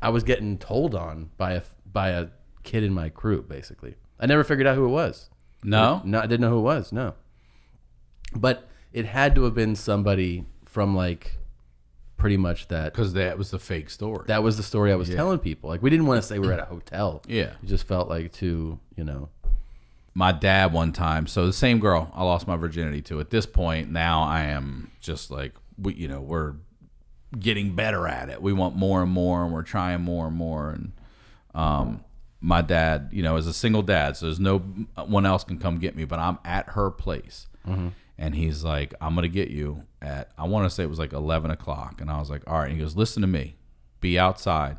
[SPEAKER 3] I was getting told on by a kid in my crew, basically. I never figured out who it was.
[SPEAKER 1] No?
[SPEAKER 3] No, I didn't know who it was. No. But it had to have been somebody from like pretty much that.
[SPEAKER 1] Because that was the fake story.
[SPEAKER 3] That was the story I was telling people. Like, we didn't want to say we're at a hotel.
[SPEAKER 1] Yeah.
[SPEAKER 3] It just felt like
[SPEAKER 1] My dad one time, so the same girl I lost my virginity to. At this point, now I am just like, we're getting better at it. We want more and more, and we're trying more and more. And my dad, is a single dad, so there's no one else can come get me, but I'm at her place. Mm-hmm. And he's like, I'm going to get you at, I want to say it was like 11 o'clock. And I was like, all right. And he goes, listen to me. Be outside.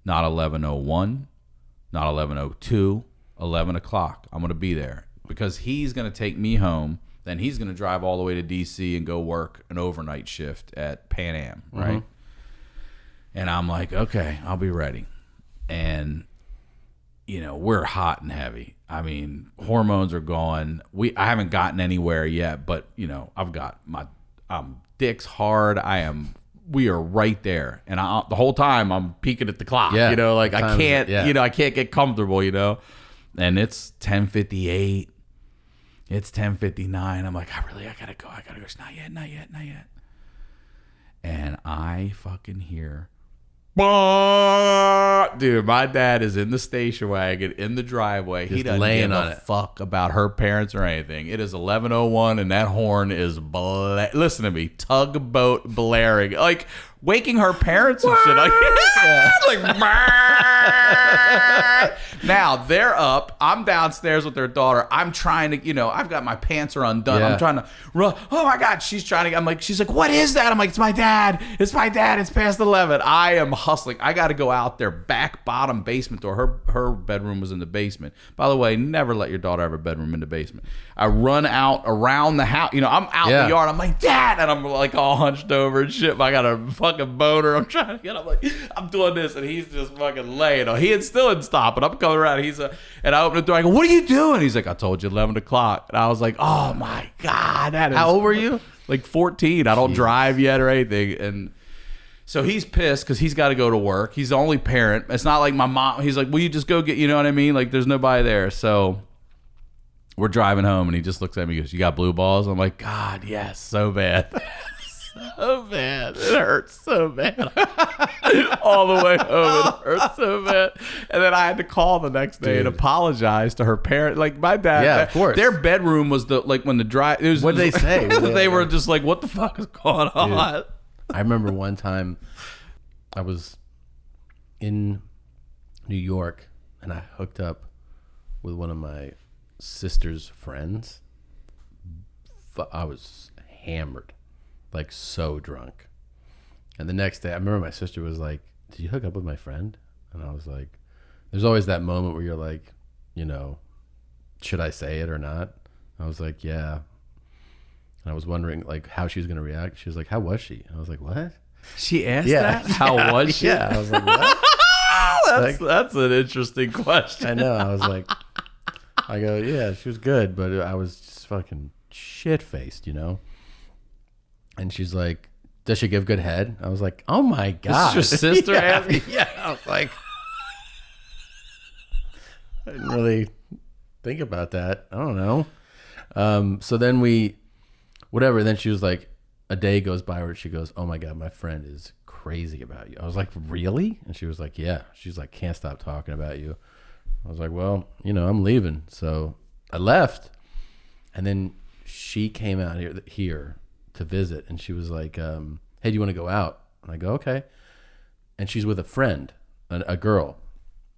[SPEAKER 1] Not 11:01, not 11:02, 11 o'clock. I'm going to be there. Because he's going to take me home. Then he's going to drive all the way to D.C. and go work an overnight shift at Pan Am, right? Mm-hmm. And I'm like, okay, I'll be ready. And, we're hot and heavy. I mean, hormones are going. I haven't gotten anywhere yet, but, I've got dick's hard. We are right there. And the whole time I'm peeking at the clock,
[SPEAKER 3] yeah.
[SPEAKER 1] I can't, I can't get comfortable, And it's 10:58. It's 10:59. I'm like, I gotta go. It's not yet. And I fucking hear, dude, my dad is in the station wagon in the driveway. He doesn't give a fuck about her parents or anything. It is 11:01 and that horn is listen to me, tugboat blaring, like waking her parents and shit. Now they're up. I'm downstairs with their daughter. I'm trying to, I've got my pants are undone. Yeah. I'm trying to run. Oh my God, she's like, she's like, what is that? I'm like, it's my dad. It's past 11. I am hustling. I got to go out there, back bottom basement door. Her bedroom was in the basement. By the way, never let your daughter have a bedroom in the basement. I run out around the house. I'm out in the yard. I'm like, Dad, and I'm like all hunched over and shit. I got a fucking boner. I'm trying to get. I'm like, I'm doing this, and he's just fucking laying. He still didn't stop, and I'm coming around. And I open the door. I go, what are you doing? He's like, I told you 11 o'clock. And I was like, oh my God, that is.
[SPEAKER 3] How old were you?
[SPEAKER 1] Like 14. I don't drive yet or anything, and. So he's pissed because he's got to go to work. He's the only parent. It's not like my mom. He's like, will you just go get, you know what I mean? Like, there's nobody there. So we're driving home, and he just looks at me and goes, you got blue balls? I'm like, God, yes, so bad. So bad. It hurts so bad. All the way home, it hurts so bad. And then I had to call the next day and apologize to her parent. Like, my dad.
[SPEAKER 3] Yeah, of course.
[SPEAKER 1] Their bedroom was when the drive.
[SPEAKER 3] What did they say?
[SPEAKER 1] They were just like, what the fuck is going on?
[SPEAKER 3] Dude. I remember one time I was in New York and I hooked up with one of my sister's friends. I was hammered, like so drunk. And the next day, I remember my sister was like, did you hook up with my friend? And I was like, there's always that moment where you're like, should I say it or not? I was like, yeah. And I was wondering like how she was going to react. She was like, how was she? And I was like, what?
[SPEAKER 1] She asked that? How was she?
[SPEAKER 3] Yeah. I was like, what?
[SPEAKER 1] That's an interesting question.
[SPEAKER 3] I know. I was like, I go, yeah, she was good, but I was just fucking shit-faced, And she's like, does she give good head? I was like, oh my God.
[SPEAKER 1] This is your sister asking?
[SPEAKER 3] Yeah. I was like, I didn't really think about that. I don't know. So then whatever. Then she was like, a day goes by where she goes, oh my God, my friend is crazy about you. I was like, really? And she was like, yeah. She's like, can't stop talking about you. I was like, well, I'm leaving. So I left. And then she came out here to visit. And she was like, hey, do you want to go out? And I go, okay. And she's with a friend, a girl.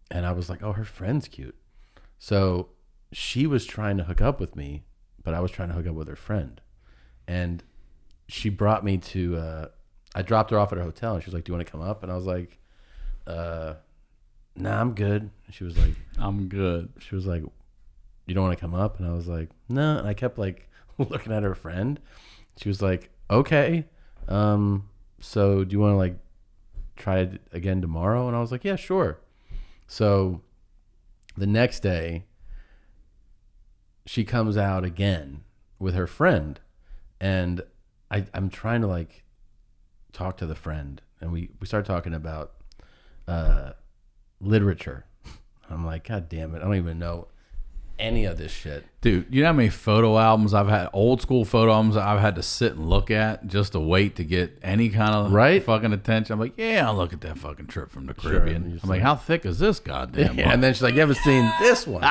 [SPEAKER 3] And I was like, oh, her friend's cute. So she was trying to hook up with me, but I was trying to hook up with her friend. And she brought me to, I dropped her off at her hotel, and she was like, do you want to come up? And I was like, nah, I'm good. And she was like,
[SPEAKER 1] I'm good.
[SPEAKER 3] She was like, you don't want to come up? And I was like, no. And I kept like looking at her friend. She was like, okay. So do you want to like try it again tomorrow? And I was like, yeah, sure. So the next day, she comes out again with her friend. And I'm trying to like talk to the friend, and we start talking about literature. I'm like, God damn it, I don't even know any of this shit.
[SPEAKER 1] Dude, you know how many photo albums I've had, old school photo albums I've had to sit and look at just to wait to get any kind of fucking attention? I'm like, yeah, I'll look at that fucking Trip from the Caribbean. I'm like, how thick is this goddamn book?
[SPEAKER 3] And then she's like, you haven't seen this one.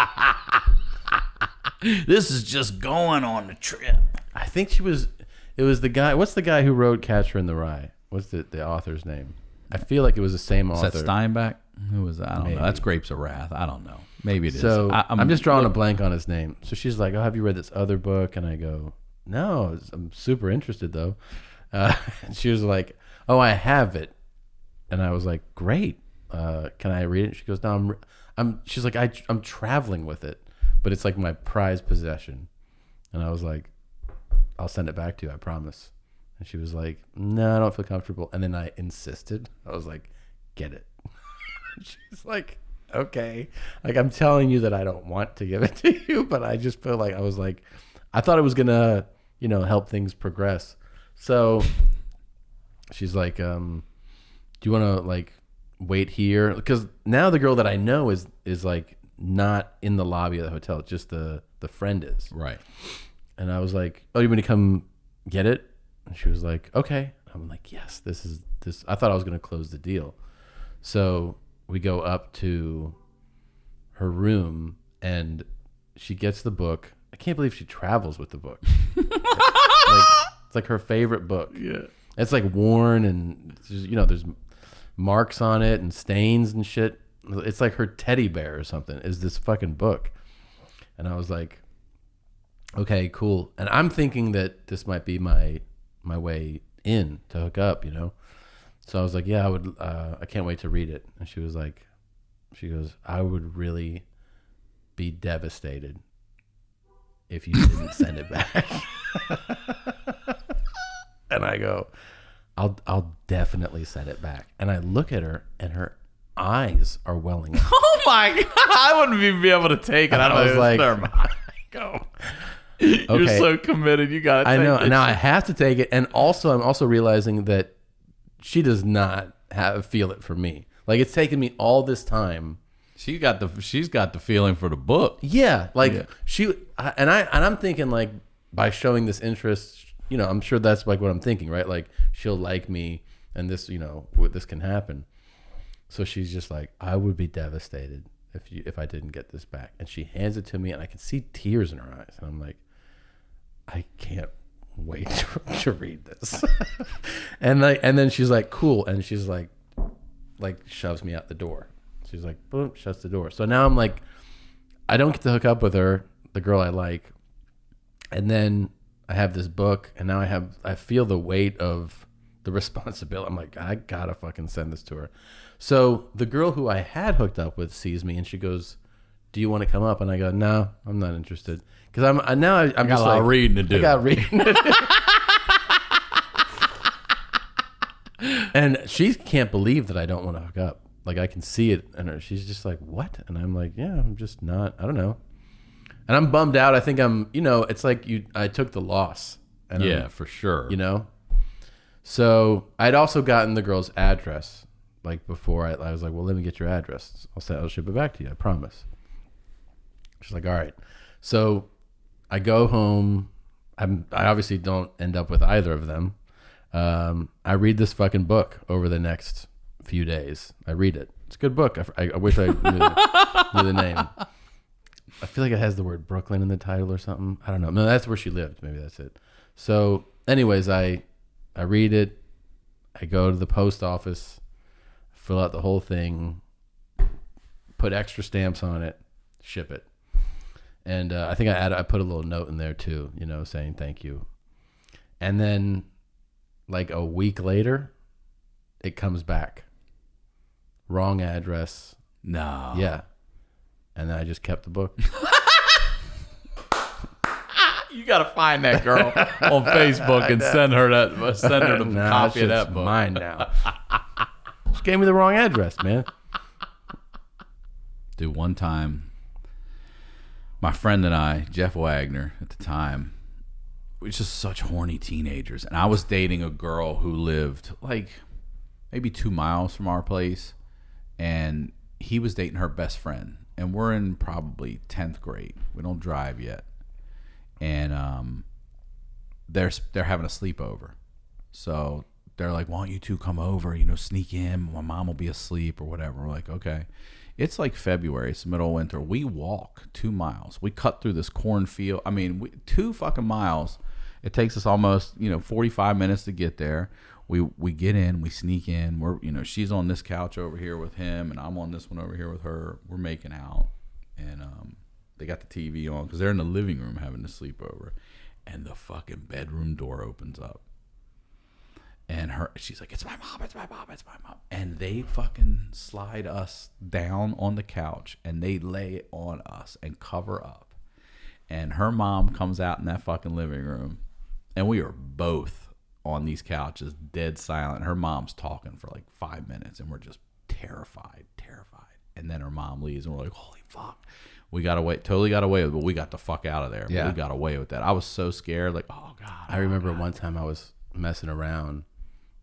[SPEAKER 1] This is just going on the trip.
[SPEAKER 3] I think it was the guy. What's the guy who wrote Catcher in the Rye? What's the author's name? I feel like it was the same author.
[SPEAKER 1] Is that Steinbeck? Who was that? I don't know. That's Grapes of Wrath. I don't know. Maybe it is.
[SPEAKER 3] So I'm just drawing a blank on his name. So she's like, oh, have you read this other book? And I go, no, I'm super interested though. And she was like, oh, I have it. And I was like, great. Can I read it? She goes, no, she's like, I'm traveling with it, but it's like my prized possession. And I was like, I'll send it back to you, I promise. And she was like, no, I don't feel comfortable. And then I insisted. I was like, get it. She's like, okay. Like, I'm telling you that I don't want to give it to you, but I just feel like I thought it was going to, help things progress. So she's like, do you want to like wait here? Because now the girl that I know is like not in the lobby of the hotel. It's just the friend is.
[SPEAKER 1] Right.
[SPEAKER 3] And I was like, oh, you want me to come get it? And she was like, okay. I'm like, yes, this. I thought I was going to close the deal. So we go up to her room and she gets the book. I can't believe she travels with the book. It's like her favorite book.
[SPEAKER 1] Yeah.
[SPEAKER 3] It's like worn and there's marks on it and stains and shit. It's like her teddy bear or something is this fucking book. And I was like, okay, cool. And I'm thinking that this might be my way in to hook up, So I was like, yeah, I can't wait to read it. And she goes, I would really be devastated if you didn't send it back. And I go, I'll definitely send it back. And I look at her and her eyes are welling up.
[SPEAKER 1] Oh my God. I wouldn't even be able to take it. I was like, go.
[SPEAKER 3] Okay.
[SPEAKER 1] You're so committed. You got to take it.
[SPEAKER 3] I know. Now I have to take it. And also, I'm also realizing that she does not feel it for me. Like, it's taken me all this time.
[SPEAKER 1] She's got the feeling for the book.
[SPEAKER 3] Yeah. Like I'm thinking like by showing this interest, I'm sure that's like what I'm thinking, right? Like she'll like me and this, this can happen. So she's just like, I would be devastated if I didn't get this back. And she hands it to me and I can see tears in her eyes. And I'm like, I can't wait to read this. and then she's like, cool. And she's like shoves me out the door. She's like, boom, shuts the door. So now I'm like, I don't get to hook up with her, the girl I like. And then I have this book and now I feel the weight of the responsibility. I'm like, I gotta fucking send this to her. So the girl who I had hooked up with sees me and she goes, do you want to come up? And I go, no, I'm not interested. Because I'm
[SPEAKER 1] got
[SPEAKER 3] just
[SPEAKER 1] a lot of reading to do.
[SPEAKER 3] I got reading to do. And she can't believe that I don't want to hook up. Like I can see it in her. She's just like, what? And I'm like, yeah, I'm just not, I don't know. And I'm bummed out. I think it's like I took the loss. And
[SPEAKER 1] yeah, for sure.
[SPEAKER 3] So I'd also gotten the girl's address. Like before I was like, well, let me get your address. I'll ship it back to you. I promise. She's like, all right. So I go home. I obviously don't end up with either of them. I read this fucking book over the next few days. I read it. It's a good book. I wish I knew the name. I feel like it has the word Brooklyn in the title or something. I don't know. No, that's where she lived. Maybe that's it. So anyways, I read it. I go to the post office, fill out the whole thing, put extra stamps on it, ship it. And I think I put a little note in there too, saying thank you. And then like a week later, it comes back. Wrong address.
[SPEAKER 1] No.
[SPEAKER 3] Yeah. And then I just kept the book.
[SPEAKER 1] You got to find that girl on Facebook and send her the copy of that book.
[SPEAKER 3] Mine now. She gave me the wrong address, man.
[SPEAKER 1] Dude, one time, my friend and I, Jeff Wagner, at the time, we were just such horny teenagers. And I was dating a girl who lived like maybe 2 miles from our place. And he was dating her best friend. and we're in probably 10th grade. We don't drive yet, and they're having a sleepover. So they're like, why don't you two come over, sneak in, my mom will be asleep or whatever. We're like, okay. It's like February, it's the middle of winter. We walk 2 miles. We cut through this cornfield. 2 fucking miles. It takes us almost 45 minutes to get there. We get in, we sneak in. We're she's on this couch over here with him, and I'm on this one over here with her. We're making out, and they got the TV on because they're in the living room having a sleepover, and the fucking bedroom door opens up. And she's like, it's my mom, it's my mom, it's my mom. And they fucking slide us down on the couch and they lay on us and cover up. And her mom comes out in that fucking living room and we are both on these couches, dead silent. Her mom's talking for like 5 minutes and we're just terrified. And then her mom leaves and we're like, holy fuck. We totally got away with it, but we got the fuck out of there. Yeah. We got away with that. I was so scared, like, oh God.
[SPEAKER 3] I remember one time I was messing around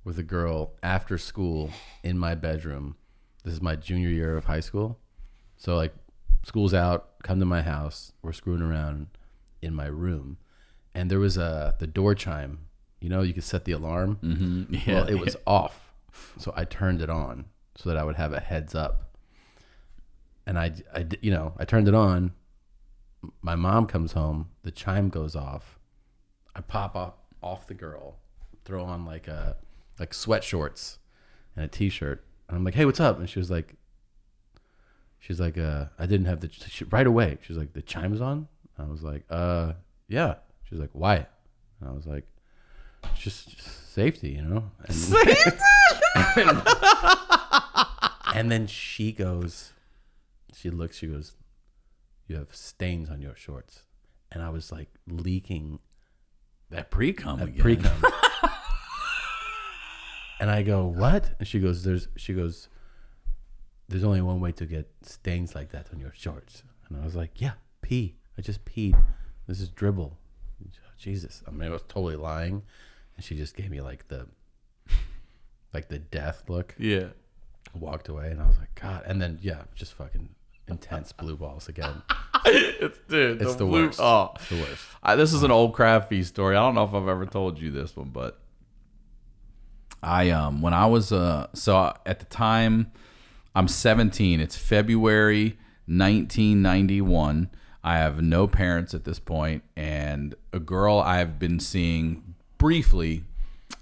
[SPEAKER 3] with a girl after school in my bedroom. This is my junior year of high school. So like school's out, come to my house. We're screwing around in my room. And there was the door chime. You could set the alarm.
[SPEAKER 1] Mm-hmm. Yeah,
[SPEAKER 3] well, it was off. So I turned it on so that I would have a heads up. And I turned it on. My mom comes home. The chime goes off. I pop off the girl, throw on like sweat shorts and a t-shirt. And I'm like, hey, what's up? And she's like, I didn't have right away. She's like, the chime's on? I was like, yeah. She's like, why? And I was like, just safety, And,
[SPEAKER 1] safety?
[SPEAKER 3] and then she goes, she goes, you have stains on your shorts. And I was like leaking.
[SPEAKER 1] That pre-cum again.
[SPEAKER 3] Pre-cum. And I go, what? And she goes, there's only one way to get stains like that on your shorts. And I was like, yeah, pee. I just peed. This is dribble. Jesus. I was totally lying. And she just gave me like the death look.
[SPEAKER 1] Yeah.
[SPEAKER 3] I walked away and I was like, God. And then, just fucking intense blue balls again.
[SPEAKER 1] It's
[SPEAKER 3] the worst.
[SPEAKER 1] Oh.
[SPEAKER 3] It's the worst.
[SPEAKER 1] This is an old crab feast story. I don't know if I've ever told you this one, but when I was so at the time I'm 17. It's February 1991. I have no parents at this point, and a girl I've been seeing briefly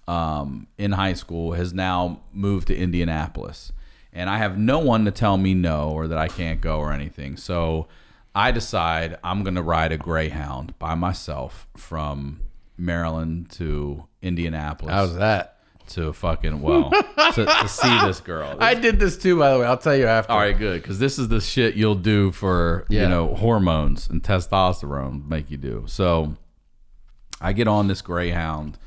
[SPEAKER 1] in high school has now moved to Indianapolis, and I have no one to tell me no or that I can't go or anything. So I decide I'm gonna ride a Greyhound by myself from Maryland to Indianapolis.
[SPEAKER 3] How's that?
[SPEAKER 1] To fucking to see this girl.
[SPEAKER 3] I did this too, by the way. I'll tell you after.
[SPEAKER 1] All right, good, because this is the shit you'll do for hormones and testosterone make you do. So I get on this Greyhound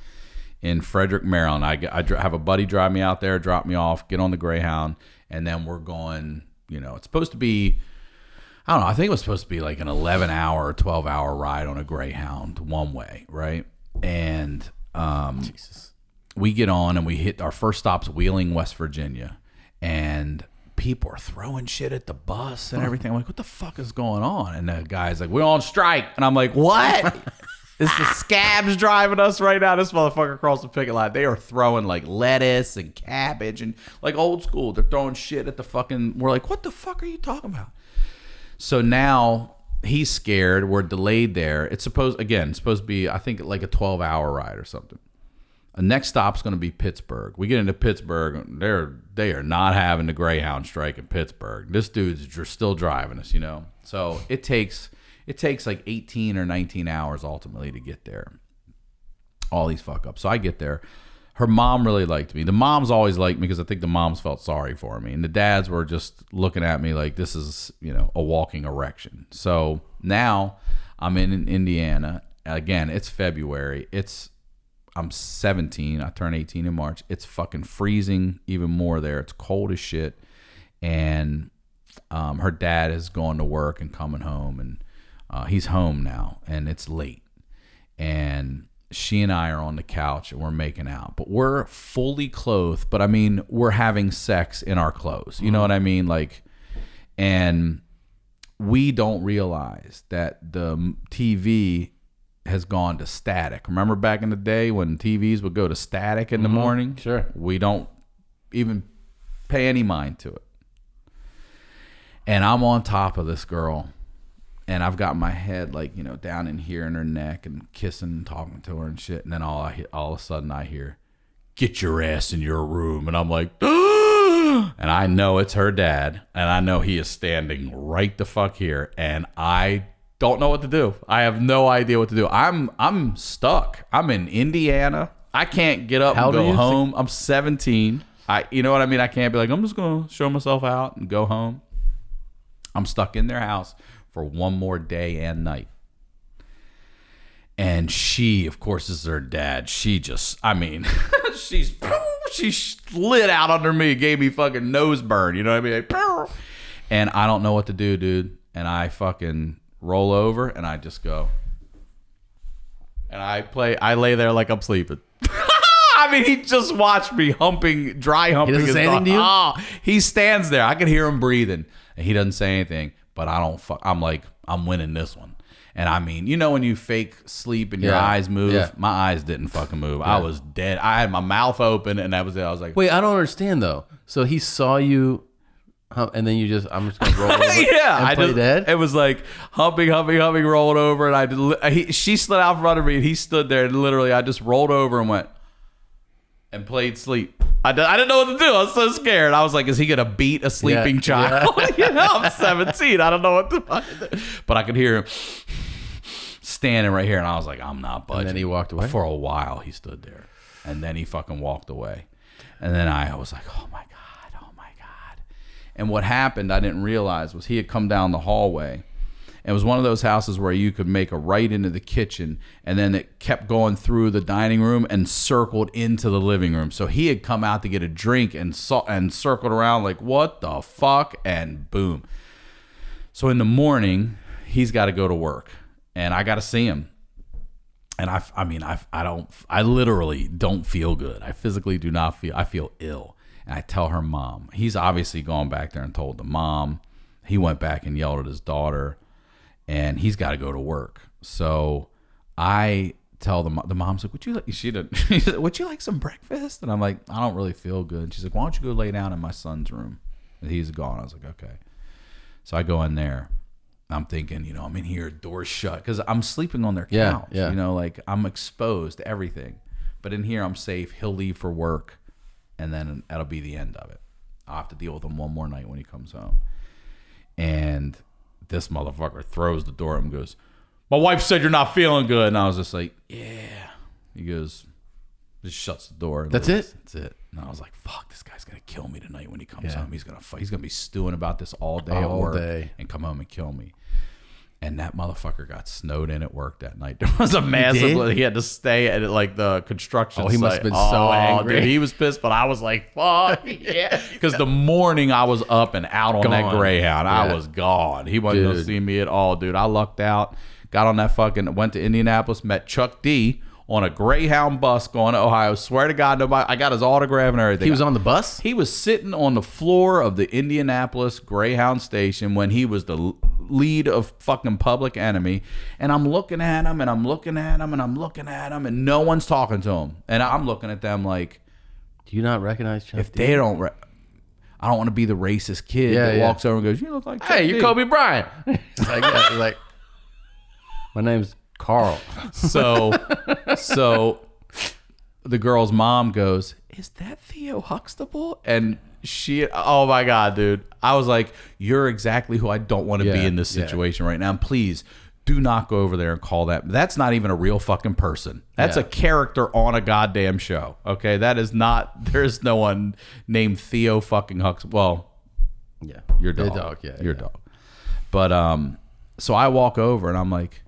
[SPEAKER 1] in Frederick, Maryland. I have a buddy drive me out there, drop me off, get on the Greyhound, and then we're going. It's supposed to be. I don't know. I think it was supposed to be like an 11-hour or 12-hour ride on a Greyhound one way, right? And
[SPEAKER 3] Jesus.
[SPEAKER 1] We get on and we hit our first stop's Wheeling, West Virginia, and people are throwing shit at the bus and everything. I'm like, what the fuck is going on? And the guy's like, we're on strike. And I'm like, what? It's the scabs driving us right now. This motherfucker across the picket line. They are throwing like lettuce and cabbage and like old school. They're throwing shit at the fucking. We're like, what the fuck are you talking about? So now he's scared. We're delayed there. It's supposed to be, I think, like a 12-hour ride or something. The next stop's going to be Pittsburgh. We get into Pittsburgh. They are not having the Greyhound strike in Pittsburgh. This dude's still driving us, So it takes like 18 or 19 hours ultimately to get there. All these fuck ups. So I get there. Her mom really liked me. The moms always liked me because I think the moms felt sorry for me. And the dads were just looking at me like this is, a walking erection. So now I'm in Indiana. Again, it's February. I'm 17. I turn 18 in March. It's fucking freezing even more there. It's cold as shit. And her dad is going to work and coming home. And he's home now. And it's late. And she and I are on the couch and we're making out. But we're fully clothed. But, we're having sex in our clothes. You know what I mean? Like, and we don't realize that the TV has gone to static. Remember back in the day when TVs would go to static in the morning?
[SPEAKER 3] Sure.
[SPEAKER 1] We don't even pay any mind to it. And I'm on top of this girl, and I've got my head like, you know, down in here in her neck and kissing and talking to her and shit. And then all of a sudden I hear, "Get your ass in your room." And I'm like, and I know it's her dad, and I know he is standing right the fuck here, and I don't know what to do. I have no idea what to do. I'm stuck. I'm in Indiana. I can't get up and go home. I'm 17. You know what I mean? I can't be like, I'm just gonna show myself out and go home. I'm stuck in their house for one more day and night. And she, of course, is her dad. She just, I mean, she slid out under me, gave me fucking nose burn. You know what I mean? Like, and I don't know what to do, dude. And I fucking roll over and I just go. And I lay there like I'm sleeping. I mean, he just watched me dry humping.
[SPEAKER 3] He doesn't say anything to you?
[SPEAKER 1] Oh, he stands there. I can hear him breathing. And he doesn't say anything. But I'm like, I'm winning this one. And I mean, you know when you fake sleep and your eyes move?
[SPEAKER 3] Yeah.
[SPEAKER 1] My eyes didn't fucking move. Yeah. I was dead. I had my mouth open and that was it. I was like,
[SPEAKER 3] wait, I don't understand though. So he saw you, and then I'm just going to roll over and play dead?
[SPEAKER 1] It was like humping, rolling over. And she slid out from under me and he stood there and literally I just rolled over and went and played sleep. I didn't know what to do. I was so scared. I was like, is he going to beat a sleeping child? You know, I'm 17. I don't know what to fucking do. But I could hear him standing right here. And I was like, I'm not budging.
[SPEAKER 3] And then he walked away?
[SPEAKER 1] For a while, he stood there. And then he fucking walked away. And then I was like, oh my God. And what happened, I didn't realize, was he had come down the hallway. It was one of those houses where you could make a right into the kitchen, and then it kept going through the dining room and circled into the living room. So he had come out to get a drink and circled around like, what the fuck? And boom. So in the morning, he's got to go to work, and I got to see him. And I literally don't feel good. I physically do not feel. I feel ill. And I tell her mom. He's obviously gone back there and told the mom. He went back and yelled at his daughter. And he's got to go to work. So I tell the mom's like, would you like some breakfast? And I'm like, I don't really feel good. And she's like, why don't you go lay down in my son's room? And he's gone. I was like, okay. So I go in there. I'm thinking, you know, I'm in here, doors shut, because I'm sleeping on their couch.
[SPEAKER 3] Yeah.
[SPEAKER 1] You know, like I'm exposed to everything. But in here, I'm safe. He'll leave for work. And then that'll be the end of it. I'll have to deal with him one more night when he comes home. And this motherfucker throws the door up and goes, my wife said you're not feeling good. And I was just like, yeah. He goes, just shuts the door.
[SPEAKER 3] That's it?
[SPEAKER 1] That's it. And I was like, fuck, this guy's going to kill me tonight when he comes home. He's going to be stewing about this all day at work and come home and kill me. And that motherfucker got snowed in at work that night. There was a massive. He had to stay at like the construction site.
[SPEAKER 3] He must have been so angry.
[SPEAKER 1] Dude, he was pissed, but I was like, fuck yeah. Because the morning I was up and out on that Greyhound. Yeah. I was gone. He wasn't going to see me at all, dude. I lucked out. Got on that went to Indianapolis, met Chuck D on a Greyhound bus going to Ohio. Swear to God, nobody. I got his autograph and everything.
[SPEAKER 3] He was on the bus?
[SPEAKER 1] He was sitting on the floor of the Indianapolis Greyhound station when he was the lead of fucking Public Enemy. And I'm looking at him and I'm looking at him and I'm looking at him and no one's talking to him. And I'm looking at them like,
[SPEAKER 3] do you not recognize Chuck
[SPEAKER 1] if
[SPEAKER 3] D?
[SPEAKER 1] They don't, I don't want to be the racist kid that walks over and goes, you look like Chuck
[SPEAKER 3] Hey,
[SPEAKER 1] D.
[SPEAKER 3] you're Kobe Bryant. like, my name's Carl.
[SPEAKER 1] So the girl's mom goes, is that Theo Huxtable? And she, oh my God, dude. I was like, you're exactly who I don't want to be in this situation right now. And please do not go over there and call that. That's not even a real fucking person. That's a character on a goddamn show. Okay. That is not, there's no one named Theo fucking Huxtable. Well, your dog. Your dog. But, so I walk over and I'm like,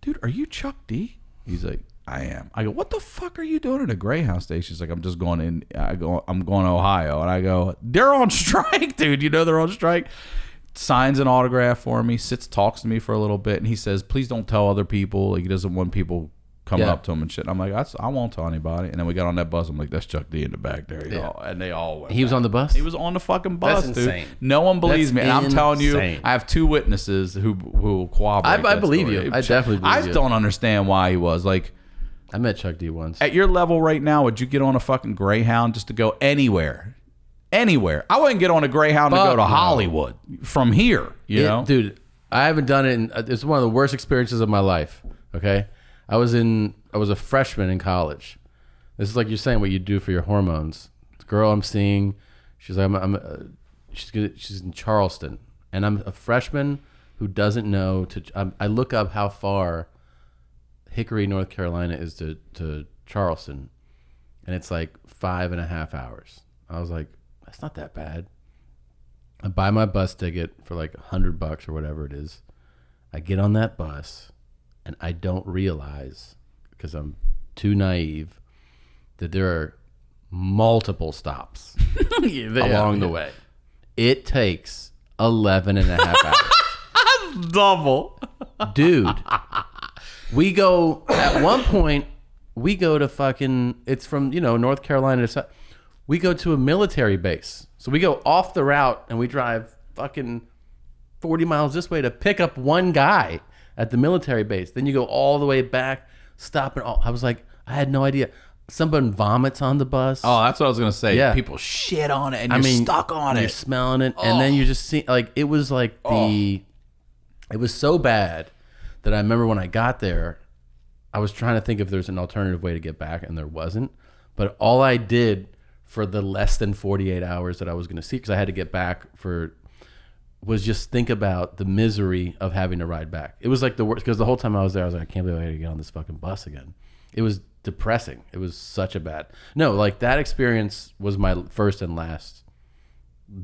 [SPEAKER 1] dude, are you Chuck D? He's like, I am. I go, what the fuck are you doing at a Greyhound station? He's like, I'm just going in. I'm going to Ohio. And I go, they're on strike, dude. You know they're on strike. Signs an autograph for me, talks to me for a little bit. And he says, please don't tell other people. Like, he doesn't want people coming up to him and shit. And I'm like, I won't tell anybody. And then we got on that bus. I'm like, that's Chuck D in the back there, y'all. And they all went.
[SPEAKER 3] He was on the bus?
[SPEAKER 1] He was on the fucking bus,
[SPEAKER 3] That's
[SPEAKER 1] dude.
[SPEAKER 3] insane.
[SPEAKER 1] No one believes me. And I'm telling you,
[SPEAKER 3] insane.
[SPEAKER 1] I have 2 witnesses who will corroborate.
[SPEAKER 3] I believe
[SPEAKER 1] story.
[SPEAKER 3] you. I definitely believe
[SPEAKER 1] I
[SPEAKER 3] you.
[SPEAKER 1] just don't understand why he was like.
[SPEAKER 3] I met Chuck D once.
[SPEAKER 1] At your level right now, would you get on a fucking Greyhound just to go anywhere? Anywhere. I wouldn't get on a Greyhound to go to Hollywood from here, you know?
[SPEAKER 3] Dude, I haven't done it. It's one of the worst experiences of my life, okay? I was a freshman in college. This is like you're saying what you do for your hormones. The girl I'm seeing, she's like, she's in Charleston. And I'm a freshman who doesn't know I look up how far Hickory, North Carolina is to Charleston, and it's like 5.5 hours. I was like, that's not that bad. I buy my bus ticket for like $100 or whatever it is. I get on that bus, and I don't realize, because I'm too naive, that there are multiple stops along the way. It takes 11.5 hours.
[SPEAKER 1] Double.
[SPEAKER 3] Dude. We go, at one point, we go to fucking, it's from, North Carolina to, we go to a military base. So we go off the route and we drive fucking 40 miles this way to pick up one guy at the military base. Then you go all the way back, stopping. I was like, I had no idea. Someone vomits on the bus.
[SPEAKER 1] Oh, that's what I was going to say.
[SPEAKER 3] Yeah.
[SPEAKER 1] People shit on it and you're stuck on it.
[SPEAKER 3] You're smelling it. And then you just see, like, it was like it was so bad that I remember when I got there, I was trying to think if there's an alternative way to get back, and there wasn't. But all I did for the less than 48 hours that I was going to see, because I had to get back was just think about the misery of having to ride back. It was like the worst, because the whole time I was there, I was like, I can't believe I had to get on this fucking bus again. It was depressing. It was such a bad. No, like that experience was my first and last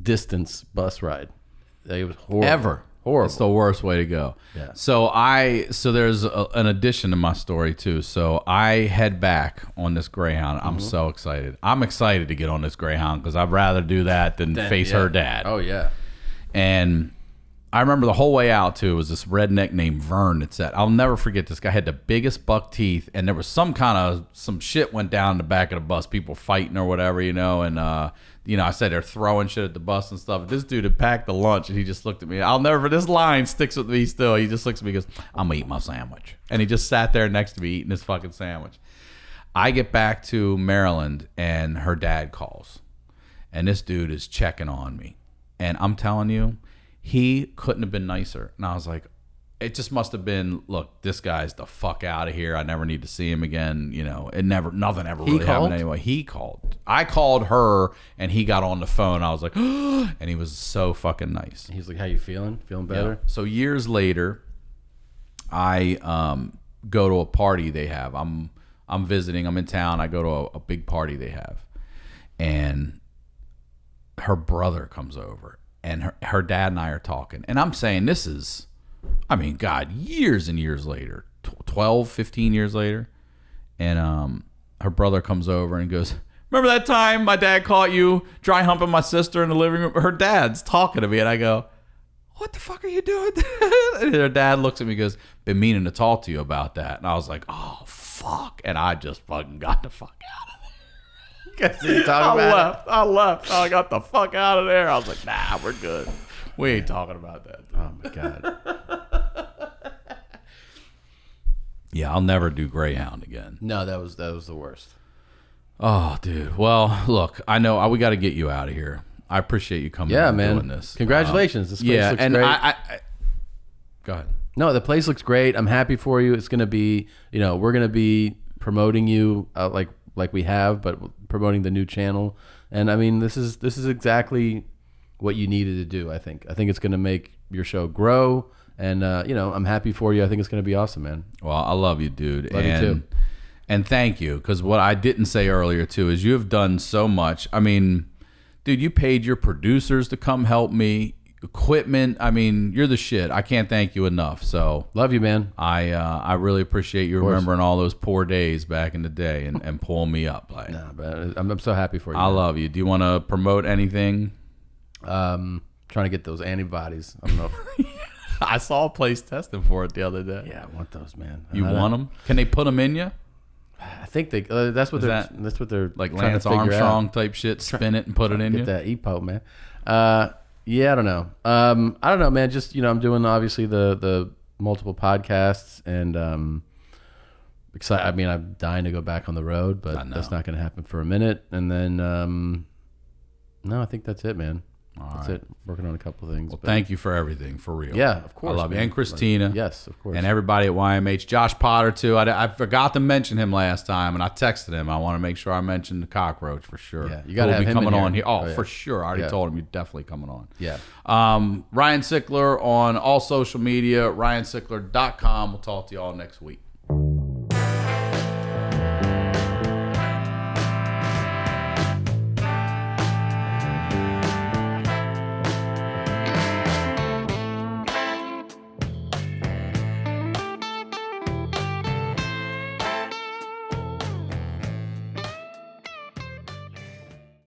[SPEAKER 3] distance bus ride. It was horrible.
[SPEAKER 1] Ever.
[SPEAKER 3] Horrible.
[SPEAKER 1] It's the worst way to go.
[SPEAKER 3] Yeah.
[SPEAKER 1] So there's an addition to my story too. So I head back on this Greyhound. I'm so excited. I'm excited to get on this Greyhound because I'd rather do that than face her dad.
[SPEAKER 3] Oh yeah.
[SPEAKER 1] And I remember the whole way out too. It was this redneck named Vern that said, I'll never forget this guy had the biggest buck teeth, and there was some shit went down in the back of the bus, people fighting or whatever, and I said they're throwing shit at the bus and stuff. This dude had packed the lunch, and he just looked at me. This line sticks with me still. He just looks at me and goes, I'm gonna eat my sandwich. And he just sat there next to me eating his fucking sandwich. I get back to Maryland, and her dad calls, and this dude is checking on me. And I'm telling you, he couldn't have been nicer. And I was like, it just must have been, look, this guy's the fuck out of here. I never need to see him again. Nothing ever really happened anyway. He called. I called her, and he got on the phone. I was like, and he was so fucking nice.
[SPEAKER 3] He's like, how you feeling? Feeling better?
[SPEAKER 1] Yeah. So years later, I go to a party they have. I'm visiting. I'm in town. I go to a big party they have. And her brother comes over, and her dad and I are talking. And I'm saying this is, God, years and years later, 12, 15 years later. And her brother comes over and goes, remember that time my dad caught you dry humping my sister in the living room? Her dad's talking to me, and I go, what the fuck are you doing? And her dad looks at me and goes, been meaning to talk to you about that. And I was like, oh, fuck. And I just fucking got the fuck out of there. I left. I got the fuck out of there. I was like, nah, we're good. We ain't talking about that.
[SPEAKER 3] Oh my God.
[SPEAKER 1] Yeah, I'll never do Greyhound again.
[SPEAKER 3] No, that was the worst.
[SPEAKER 1] Oh, dude. Well, look, I know we got to get you out of here. I appreciate you coming and doing this.
[SPEAKER 3] Congratulations. This place looks
[SPEAKER 1] and
[SPEAKER 3] great.
[SPEAKER 1] I go ahead.
[SPEAKER 3] No, the place looks great. I'm happy for you. It's going to be, we're going to be promoting you like we have, but promoting the new channel. And this is exactly what you needed to do. I think it's going to make your show grow, and I'm happy for you. I think it's going to be awesome, man.
[SPEAKER 1] Well, I love you, dude.
[SPEAKER 3] Love you too.
[SPEAKER 1] And thank you, because what I didn't say earlier too is you have done so much. Dude, you paid your producers to come help me. Equipment. You're the shit. I can't thank you enough. So
[SPEAKER 3] love you, man.
[SPEAKER 1] I really appreciate you remembering all those poor days back in the day and pulling me up.
[SPEAKER 3] Nah, but I'm so happy for you.
[SPEAKER 1] I love you. Do you want to promote anything?
[SPEAKER 3] Trying to get those antibodies. I don't know.
[SPEAKER 1] I saw a place testing for it the other day.
[SPEAKER 3] Yeah, I want those, man.
[SPEAKER 1] You want them? Can they put them in you?
[SPEAKER 3] I think they. That's what they're
[SPEAKER 1] Like
[SPEAKER 3] trying
[SPEAKER 1] Lance
[SPEAKER 3] to figure
[SPEAKER 1] Armstrong
[SPEAKER 3] out.
[SPEAKER 1] type shit. Spin it and put it in you.
[SPEAKER 3] Get that EPO, man. Yeah, I don't know. I don't know, man. Just I'm doing obviously the multiple podcasts and excited. I mean, I'm dying to go back on the road, but that's not going to happen for a minute. And then no, I think that's it, man. That's it. Working on a couple of things.
[SPEAKER 1] Well, thank you for everything, for real.
[SPEAKER 3] Yeah, of course.
[SPEAKER 1] I love you.
[SPEAKER 3] Man.
[SPEAKER 1] And Christina.
[SPEAKER 3] Yes, of course.
[SPEAKER 1] And everybody at YMH. Josh Potter, too. I forgot to mention him last time, and I texted him. I want to make sure I mention the cockroach for sure.
[SPEAKER 3] Yeah, you got to have him
[SPEAKER 1] coming
[SPEAKER 3] in
[SPEAKER 1] on here. Oh,
[SPEAKER 3] yeah.
[SPEAKER 1] for sure. I already told him you're definitely coming on.
[SPEAKER 3] Yeah.
[SPEAKER 1] Ryan Sickler on all social media, ryansickler.com. We'll talk to you all next week.